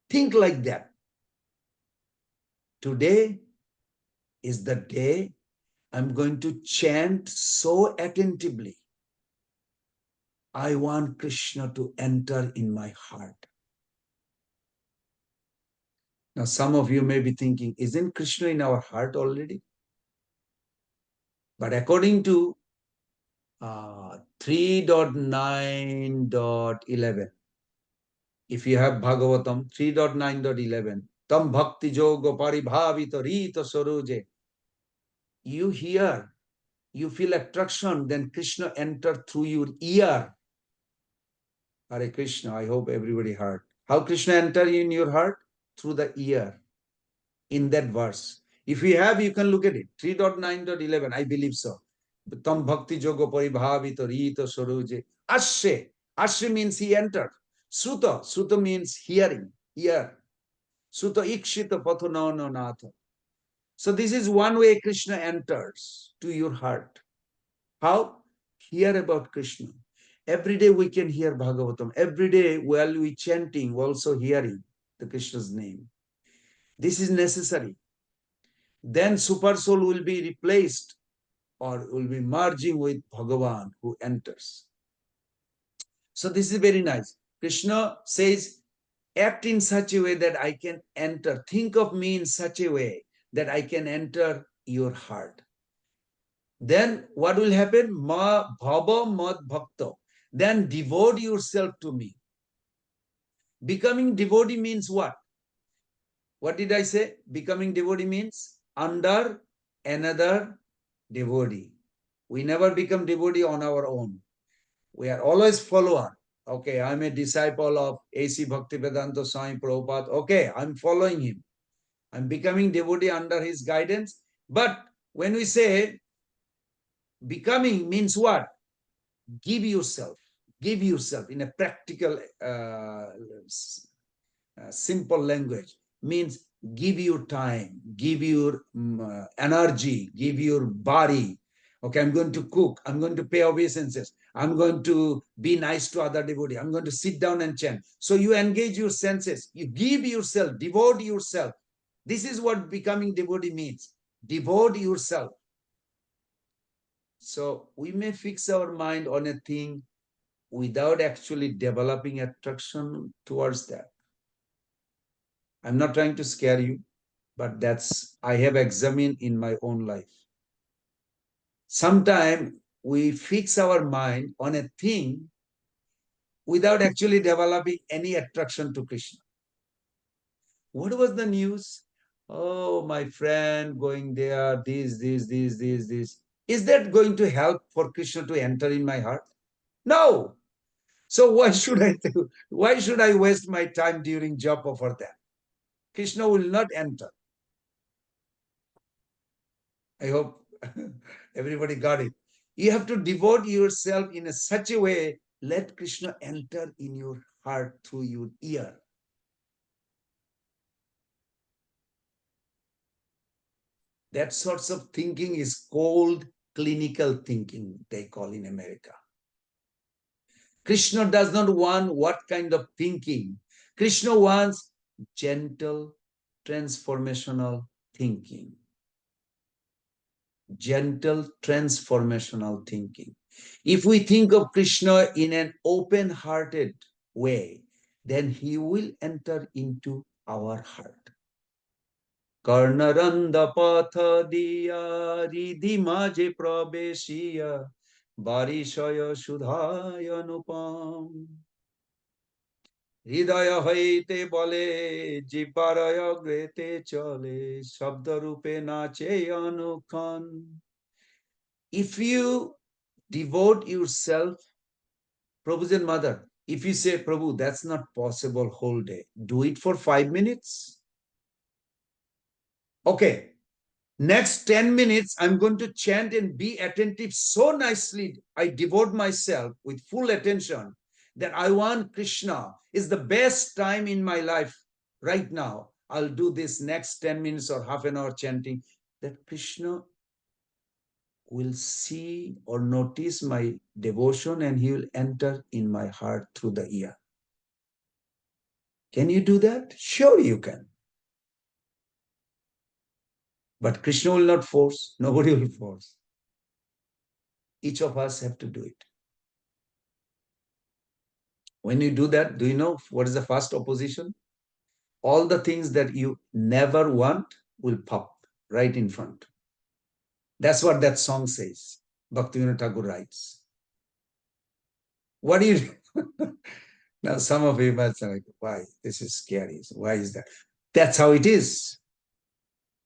Think like that. Today is the day I'm going to chant so attentively. I want Krishna to enter in my heart. Now, some of you may be thinking, isn't Krishna in our heart already? But according to 3.9.11, if you have Bhagavatam 3.9.11, Tam Bhakti Yoga Paribhavita Rita Saruje, you hear, you feel attraction, then Krishna enter through your ear. Hare Krishna, I hope everybody heard. How Krishna enter in your heart? Through the ear, in that verse. If you have, you can look at it. 3.9.11, I believe so. Tam Bhakti Yoga Paribhavita Rita Saruje. Ashe. Ashe means he entered. Sruta. Sruta means hearing, ear. Sruta ikshita patho natha. So this is one way Krishna enters to your heart. How? Hear about Krishna. Every day we can hear Bhagavatam. Every day while we chanting, also hearing the Krishna's name. This is necessary. Then super soul will be replaced or will be merging with Bhagavan who enters. So this is very nice. Krishna says, act in such a way that I can enter. Think of me in such a way that I can enter your heart. Then what will happen? Ma bhava mad bhakta. Then devote yourself to me. Becoming devotee means what? What did I say? Becoming devotee means under another devotee. We never become devotee on our own. We are always follower. Okay, I'm a disciple of A.C. Bhaktivedanta Swami Prabhupada. Okay, I'm following him. I'm becoming devotee under his guidance. But when we say becoming means what? Give yourself in a practical simple language, means give your time, give your energy, give your body. Okay, I'm going to cook, I'm going to pay obeisances, I'm going to be nice to other devotee, I'm going to sit down and chant. So you engage your senses, you give yourself, devote yourself. This is what becoming devotee means. Devote yourself. So we may fix our mind on a thing without actually developing attraction towards that. I'm not trying to scare you, but that's, I have examined in my own life. Sometimes we fix our mind on a thing without actually developing any attraction to Krishna. What was the news? Oh, my friend going there, this. Is that going to help for Krishna to enter in my heart? No. So why should I do? Why should I waste my time during japa for that? Krishna will not enter. I hope everybody got it. You have to devote yourself in such a way, let Krishna enter in your heart through your ear. That sorts of thinking is cold, clinical thinking, they call in America. Krishna does not want what kind of thinking. Krishna wants gentle, transformational thinking. Gentle, transformational thinking. If we think of Krishna in an open-hearted way, then he will enter into our heart. Karnaranda patha diya ridhi maje prabeshiya barishaya sudhaya nupam. Hridaya haite bole jiparaya grete chale shabda rupe nache anukhan. If you devote yourself, Prabhu's and mother, if you say, Prabhu, that's not possible whole day, do it for 5 minutes. Okay, next 10 minutes, I'm going to chant and be attentive so nicely. I devote myself with full attention that I want Krishna is the best time in my life right now. I'll do this next 10 minutes or half an hour chanting that Krishna will see or notice my devotion and he will enter in my heart through the ear. Can you do that? Sure, you can. But Krishna will not force. Nobody will force. Each of us have to do it. When you do that, do you know what is the first opposition? All the things that you never want will pop right in front. That's what that song says. Bhaktivinoda Thakur writes. What do you do? Now, some of you might say, like, why? This is scary. Why is that? That's how it is.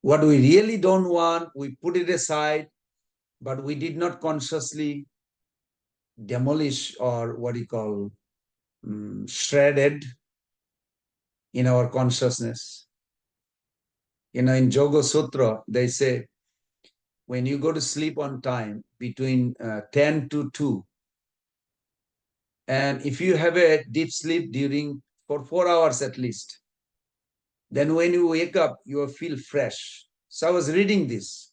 What we really don't want, we put it aside, but we did not consciously demolish or what you call shredded in our consciousness. In Yoga Sutra, they say, when you go to sleep on time between 10 to 2, and if you have a deep sleep during for 4 hours at least, then when you wake up, you feel fresh. So I was reading this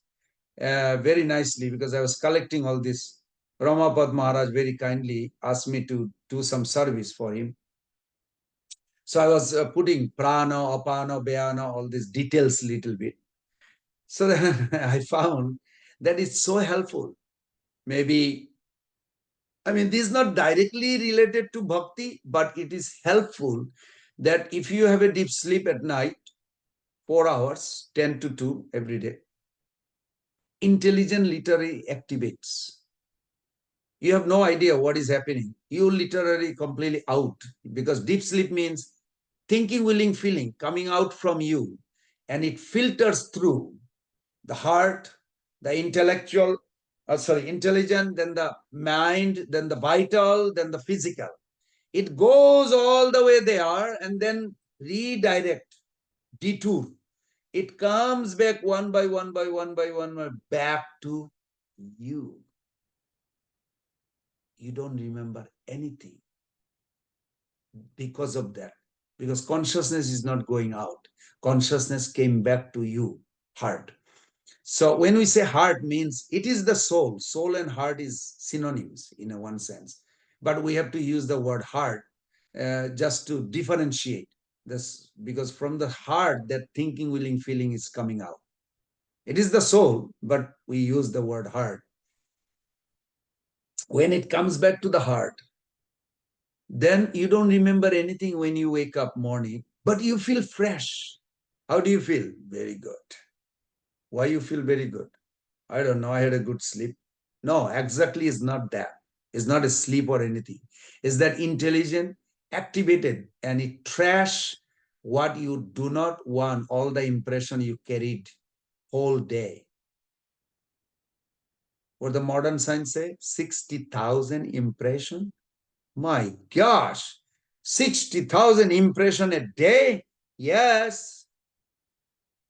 very nicely because I was collecting all this. Ramapad Maharaj very kindly asked me to do some service for him. So I was putting prana, apana, bayana, all these details little bit. So then I found that it's so helpful. Maybe, I mean, this is not directly related to bhakti, but it is helpful that if you have a deep sleep at night, 4 hours, 10 to 2 every day, intelligent literally activates. You have no idea what is happening. You literally completely out because deep sleep means thinking, willing, feeling coming out from you and it filters through the heart, the intellectual, intelligent, then the mind, then the vital, then the physical. It goes all the way there and then redirect, detour. It comes back one by one back to you. You don't remember anything because of that. because consciousness is not going out. Consciousness came back to you, heart. So when we say heart, means it is the soul. Soul and heart is synonyms in a one sense. But we have to use the word heart just to differentiate this, because from the heart, that thinking, willing, feeling is coming out. It is the soul, but we use the word heart. When it comes back to the heart, then you don't remember anything when you wake up morning, but you feel fresh. How do you feel? Very good. Why you feel very good? I don't know. I had a good sleep. No, exactly is not that. It's not a sleep or anything. It's that intelligent, activated, and it trash what you do not want, all the impression you carried whole day. What the modern science say? 60,000 impression. My gosh, 60,000 impression a day? Yes.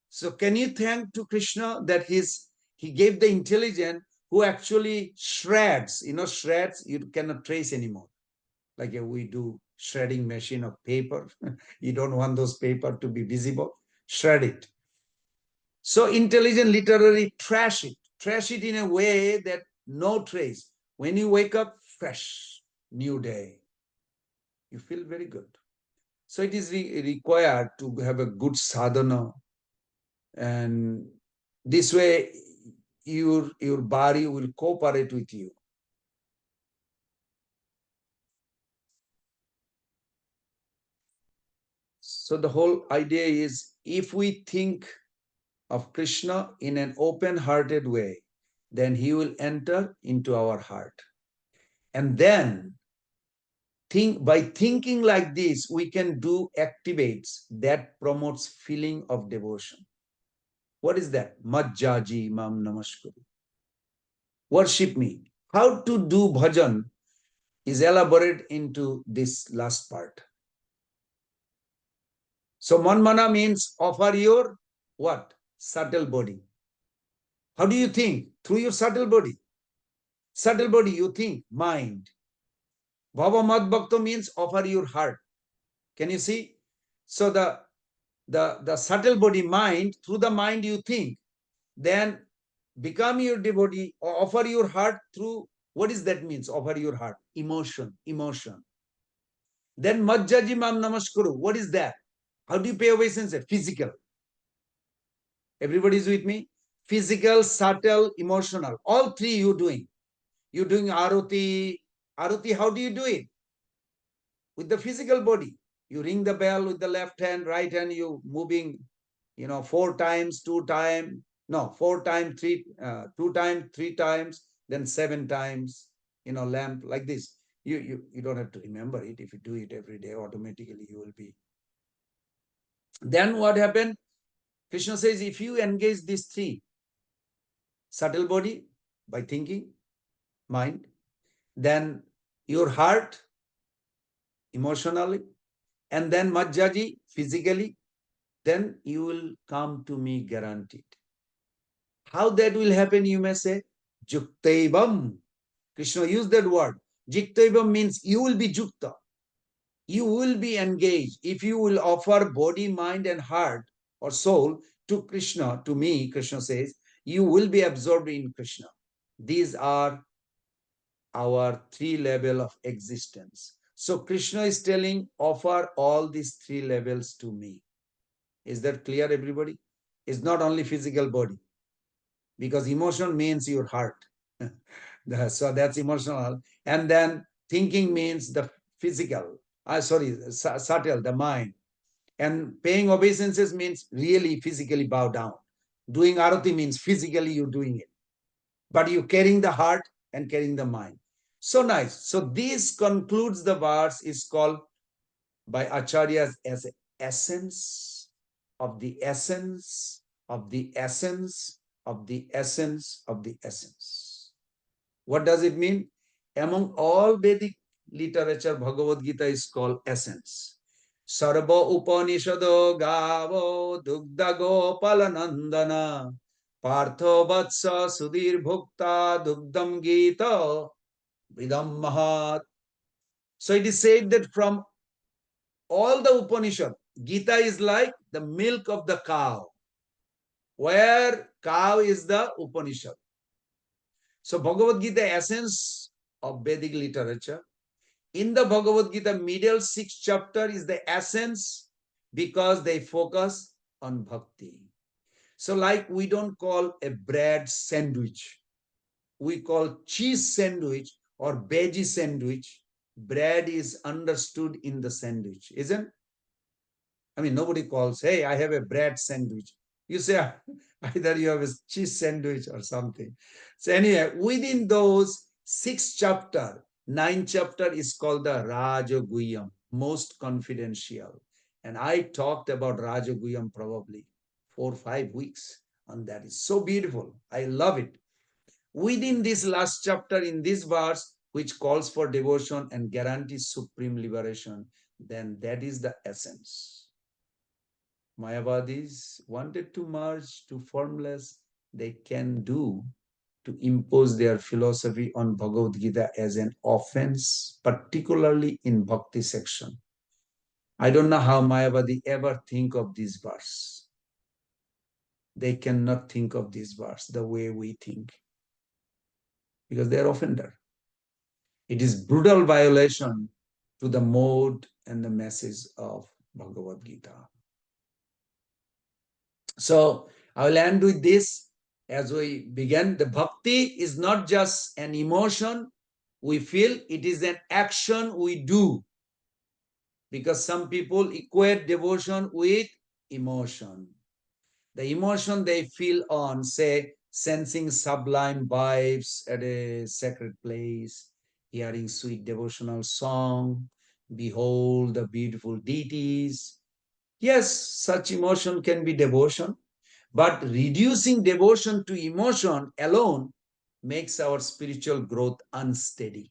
So can you thank to Krishna that he gave the intelligence who actually shreds, shreds you cannot trace anymore. Like we do shredding machine of paper. You don't want those paper to be visible. Shred it. So intelligent literally trash it in a way that no trace. When you wake up, fresh, new day, you feel very good. So it is required to have a good sadhana, and this way your body will cooperate with you. So the whole idea is, if we think of Krishna in an open-hearted way, then he will enter into our heart. And then by thinking like this, we can do activates that promotes feeling of devotion. What is that? Majjaji mam namaskuru. Worship me. How to do bhajan is elaborated into this last part. So manmana means offer your what? Subtle body. How do you think? Through your subtle body. Subtle body, you think, mind. Bhava Mad Bhakta means offer your heart. Can you see? So the subtle body, mind, through the mind you think, then become your devotee, or offer your heart through, what is that means? Offer your heart, emotion. Then Majjaji Mam Namaskuru, what is that? How do you pay obeisance? Physical. Everybody is with me? Physical, subtle, emotional. All three you doing. You're doing Arati. Arati, how do you do it? With the physical body. You ring the bell with the left hand, right hand, you moving, 4 times, 2 times, no, 4 times, 3, 2 times, 3 times, then 7 times, lamp like this. You don't have to remember it. If you do it every day, automatically you will be. Then what happened? Krishna says, if you engage these three, subtle body by thinking, mind, then your heart emotionally, and then Majjaji physically, then you will come to me guaranteed. How that will happen, you may say? Juktaivam. Krishna used that word. Juktaivam means you will be jukta. You will be engaged. If you will offer body, mind, and heart or soul to Krishna, to me, Krishna says, you will be absorbed in Krishna. These are our 3 levels of existence. So Krishna is telling, offer all these 3 levels to me. Is that clear, everybody? It's not only physical body, because emotion means your heart. So that's emotional. And then thinking means the physical, subtle, the mind. And paying obeisances means really physically bow down. Doing arati means physically you're doing it. But you're carrying the heart and carrying the mind. So nice. So this concludes the verse, is called by acharyas as essence of the essence of the essence of the essence of the essence. What does it mean? Among all Vedic literature, Bhagavad Gita is called essence. Sarva Upanishado Gavo Dugda Gopala Nandana Partho Vatsa Sudhir Bhukta Dugdam Gita Vidam Mahat. So it is said that from all the Upanishad, Gita is like the milk of the cow, where cow is the Upanishad. So Bhagavad Gita, essence of Vedic literature. In the Bhagavad Gita, middle 6th chapter is the essence because they focus on bhakti. So like we don't call a bread sandwich, we call cheese sandwich or veggie sandwich. Bread is understood in the sandwich, isn't? I mean, nobody calls, hey, I have a bread sandwich. You say either you have a cheese sandwich or something. So anyway, within those 6 chapter, 9 chapter is called the Rajaguyam, most confidential. And I talked about Rajaguyam probably 4 or 5 weeks. And that is so beautiful. I love it. Within this last chapter, in this verse, which calls for devotion and guarantees supreme liberation, then that is the essence. Mayavadis wanted to merge to formless, they can do to impose their philosophy on Bhagavad Gita as an offense, particularly in Bhakti section. I don't know how Mayavadi ever think of this verse. They cannot think of this verse the way we think, because they are offender. It is brutal violation to the mode and the message of Bhagavad Gita. So I will end with this as we begin. The bhakti is not just an emotion we feel, it is an action we do. Because some people equate devotion with emotion. The emotion they feel on, say, sensing sublime vibes at a sacred place, hearing sweet devotional song, behold the beautiful deities. Yes, such emotion can be devotion, but reducing devotion to emotion alone makes our spiritual growth unsteady.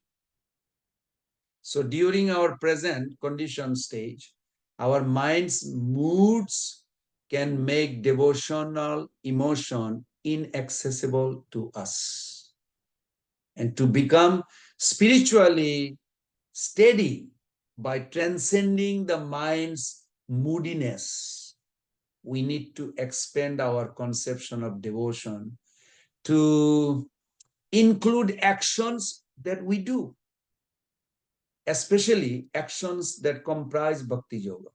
So during our present condition stage, our mind's moods can make devotional emotion inaccessible to us. And to become spiritually steady by transcending the mind's moodiness, we need to expand our conception of devotion to include actions that we do, especially actions that comprise Bhakti Yoga.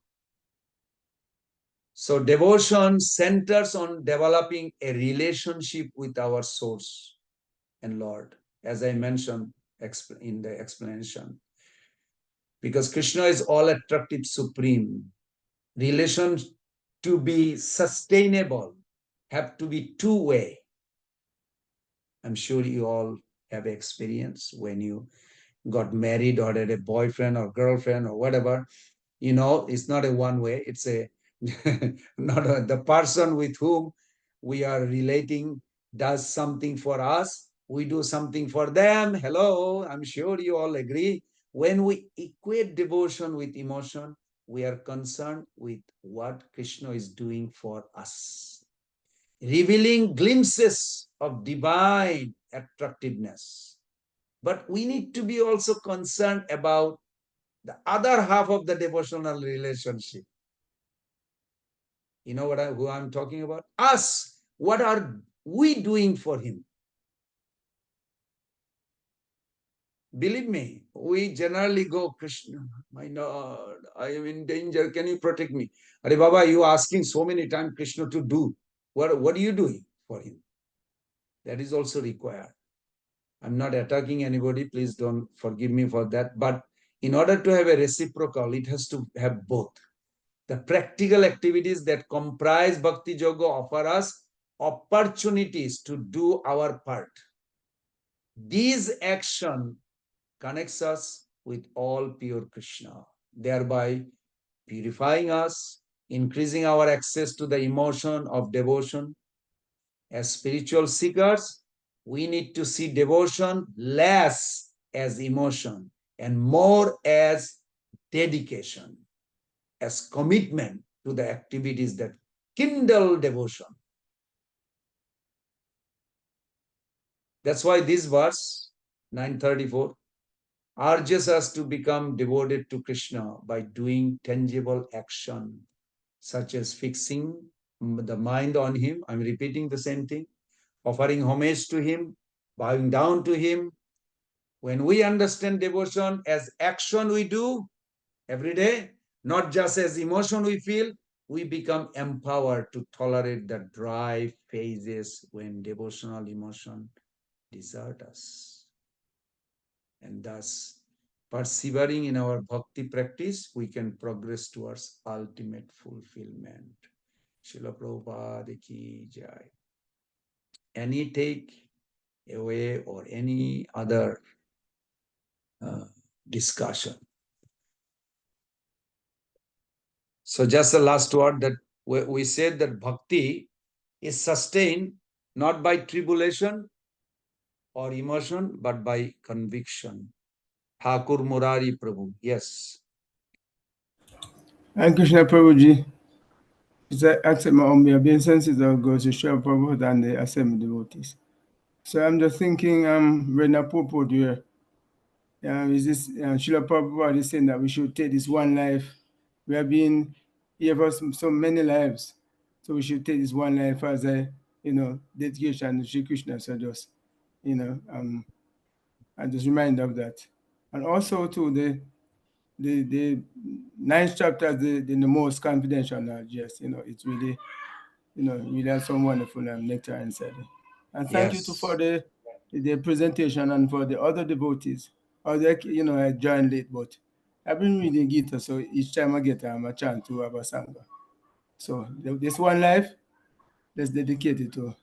So devotion centers on developing a relationship with our source and Lord, as I mentioned in the explanation. Because Krishna is all attractive supreme. Relations to be sustainable have to be two-way. I'm sure you all have experience when you got married or had a boyfriend or girlfriend or whatever. You know, it's not a one way, it's a the person with whom we are relating does something for us, we do something for them. Hello, I'm sure you all agree. When we equate devotion with emotion, we are concerned with what Krishna is doing for us, revealing glimpses of divine attractiveness. But we need to be also concerned about the other half of the devotional relationship. You know who I'm talking about? Us. What are we doing for him? Believe me, we generally go, Krishna, my Lord, I am in danger. Can you protect me? Are Baba, you asking so many times Krishna to do. What are you doing for him? That is also required. I'm not attacking anybody. Please don't forgive me for that. But in order to have a reciprocal, it has to have both. The practical activities that comprise Bhakti Yoga offer us opportunities to do our part. These action connects us with all pure Krishna, thereby purifying us, increasing our access to the emotion of devotion. As spiritual seekers, we need to see devotion less as emotion and more as dedication, as commitment to the activities that kindle devotion. That's why this verse, 934, urges us to become devoted to Krishna by doing tangible action, such as fixing the mind on him. I'm repeating the same thing. Offering homage to him, bowing down to him. When we understand devotion as action we do every day, not just as emotion we feel, we become empowered to tolerate the dry phases when devotional emotion desert us. And thus, persevering in our bhakti practice, we can progress towards ultimate fulfillment. Srila Prabhupada ki jai. Any take away or any other discussion? So just the last word that we said that bhakti is sustained not by tribulation or emotion, but by conviction. Thakur Murari Prabhu. Yes. And Krishna Prabhuji, I accept my obeisances of God to Srila Prabhupada and the assembled devotees. So I'm just thinking, when I purport here, is this Srila Prabhupada is saying that we should take this one life. We have been here for so many lives, so we should take this one life as a, dedication to Sri Krishna. So just, I'm just reminded of that, and also to the ninth chapter, the most confidential knowledge. Yes, it's really, really has some wonderful nectar inside it. And thank you for the presentation and for the other devotees. I joined late, but I've been reading Gita, so each time I get a chance to have a sangha. So this one life, let's dedicate it to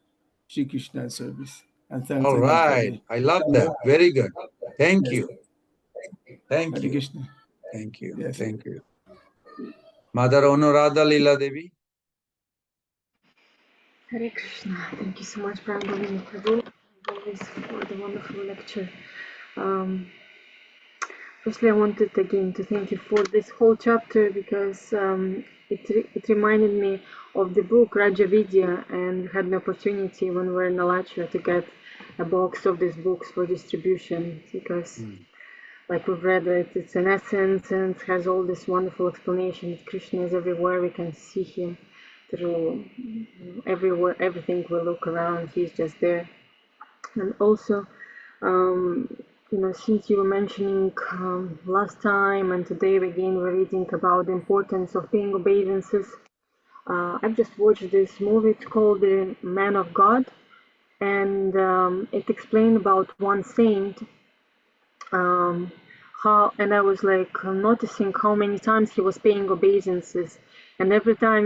Sri Krishna service. And thanks All again for right. I love that. Very good. Thank Yes. you. Thank Hare you. Krishna. Thank you. Yes. Thank you. Mother Anuradha Lila Devi. Hare Krishna. Thank you so much, Brahma Prabhu, always for the wonderful lecture. Firstly, I wanted again to thank you for this whole chapter because it reminded me of the book Raja Vidya, and we had an opportunity when we were in Alachua to get a box of these books for distribution because, like we've read it, it's an essence and it has all this wonderful explanation. Krishna is everywhere. We can see him through everywhere, everything we look around. He's just there, and also. Since you were mentioning last time and today again we're reading about the importance of paying obeisances. I've just watched this movie. It's called The Man of God, and it explained about one saint. And I was like noticing how many times he was paying obeisances, and every time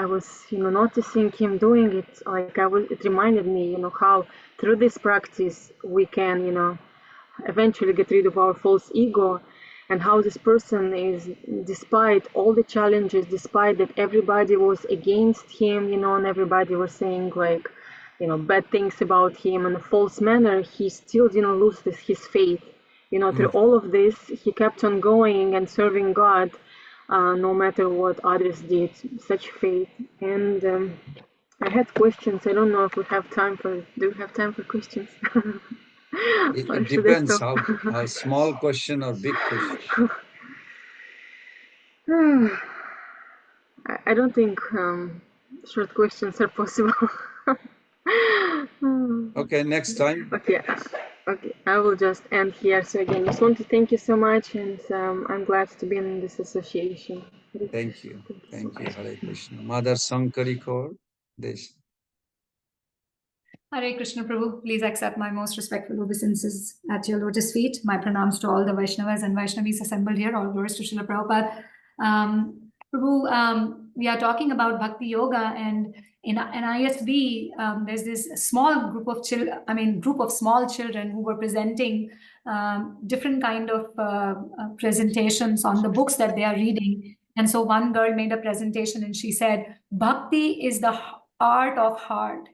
I was noticing him doing it. Like it reminded me how through this practice we can eventually get rid of our false ego, and how this person is, despite all the challenges, despite that everybody was against him, and everybody was saying like bad things about him in a false manner, he still didn't lose his faith. Through all of this he kept on going and serving God, no matter what others did. Such faith. And I had questions. I don't know if we have time for. Do we have time for questions? It depends how small question or big question. I don't think short questions are possible. Okay, next time. Okay, I will just end here. So again, just want to thank you so much, and I'm glad to be in this association. Thank you. Thank so you. much. Hare Krishna. Mother Sankari Kaur. Desh. Hare Krishna Prabhu, please accept my most respectful obeisances at your lotus feet. My pranams to all the Vaishnavas and Vaishnavis assembled here. All glories to Srila Prabhupada. Prabhu, we are talking about Bhakti Yoga, and in ISB, there's this small group of small children who were presenting different kind of presentations on the books that they are reading. And so one girl made a presentation and she said, Bhakti is the art of heart.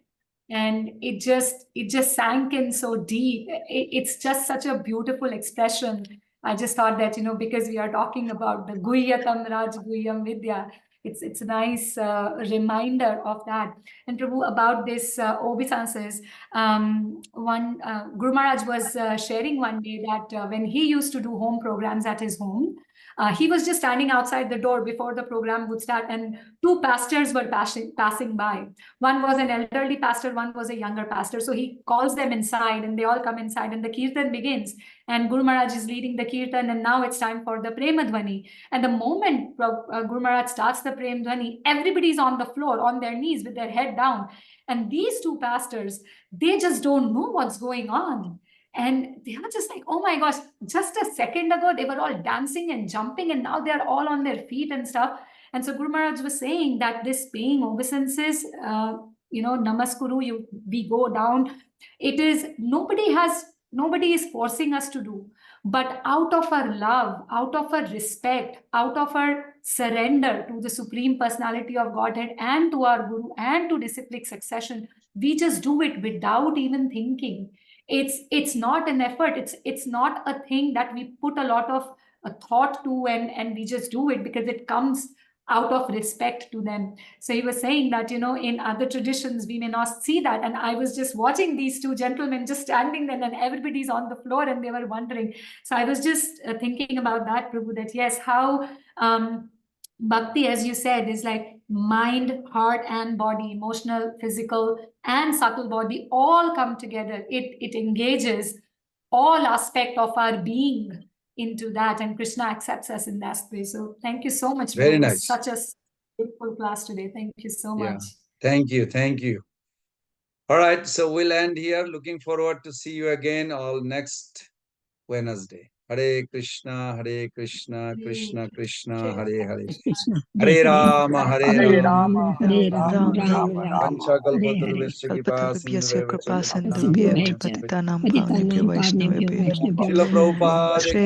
And it just sank in so deep. It's just such a beautiful expression. I just thought that, because we are talking about the Guhyatam Raj Guhyam Vidya, it's a nice reminder of that. And Prabhu, about this obeisances, one Guru Maharaj was sharing one day that when he used to do home programs at his home, he was just standing outside the door before the program would start, and two pastors were passing by. One was an elderly pastor, one was a younger pastor. So he calls them inside, and they all come inside, and the kirtan begins. And Guru Maharaj is leading the kirtan, and now it's time for the Prema Dhwani. And the moment Guru Maharaj starts the Prema Dhwani, everybody's on the floor, on their knees, with their head down. And these two pastors, they just don't know what's going on. And they were just like, oh my gosh, just a second ago, they were all dancing and jumping, and now they're all on their feet and stuff. And so Guru Maharaj was saying that this paying obeisances, namaskuru, we go down. It is, nobody is forcing us to do, but out of our love, out of our respect, out of our surrender to the Supreme Personality of Godhead and to our Guru and to disciplic succession, we just do it without even thinking. It's not an effort. It's not a thing that we put a lot of thought to, and we just do it because it comes out of respect to them. So he was saying that, in other traditions, we may not see that. And I was just watching these two gentlemen just standing there, and everybody's on the floor, and they were wondering. So I was just thinking about that, Prabhu, that yes, how bhakti, as you said, is like mind, heart, and body, emotional, physical, and subtle body all come together. It engages all aspect of our being into that, and Krishna accepts us in that way. So thank you so much. Very Prabhu. nice. Such a beautiful class today. Thank you so Yeah. much. Thank you. All right, so we'll end here. Looking forward to see you again all next Wednesday. Hare Krishna, Krishna Krishna, Hare Hare. Hare Rama, Hare Rama. Hare Rama, Panchakalpatarubhyasya Kalpatarubhyasya kripa sindhubhyascha patitanam pavanebhyo Vaishnavebhyo Srila Prabhupada ki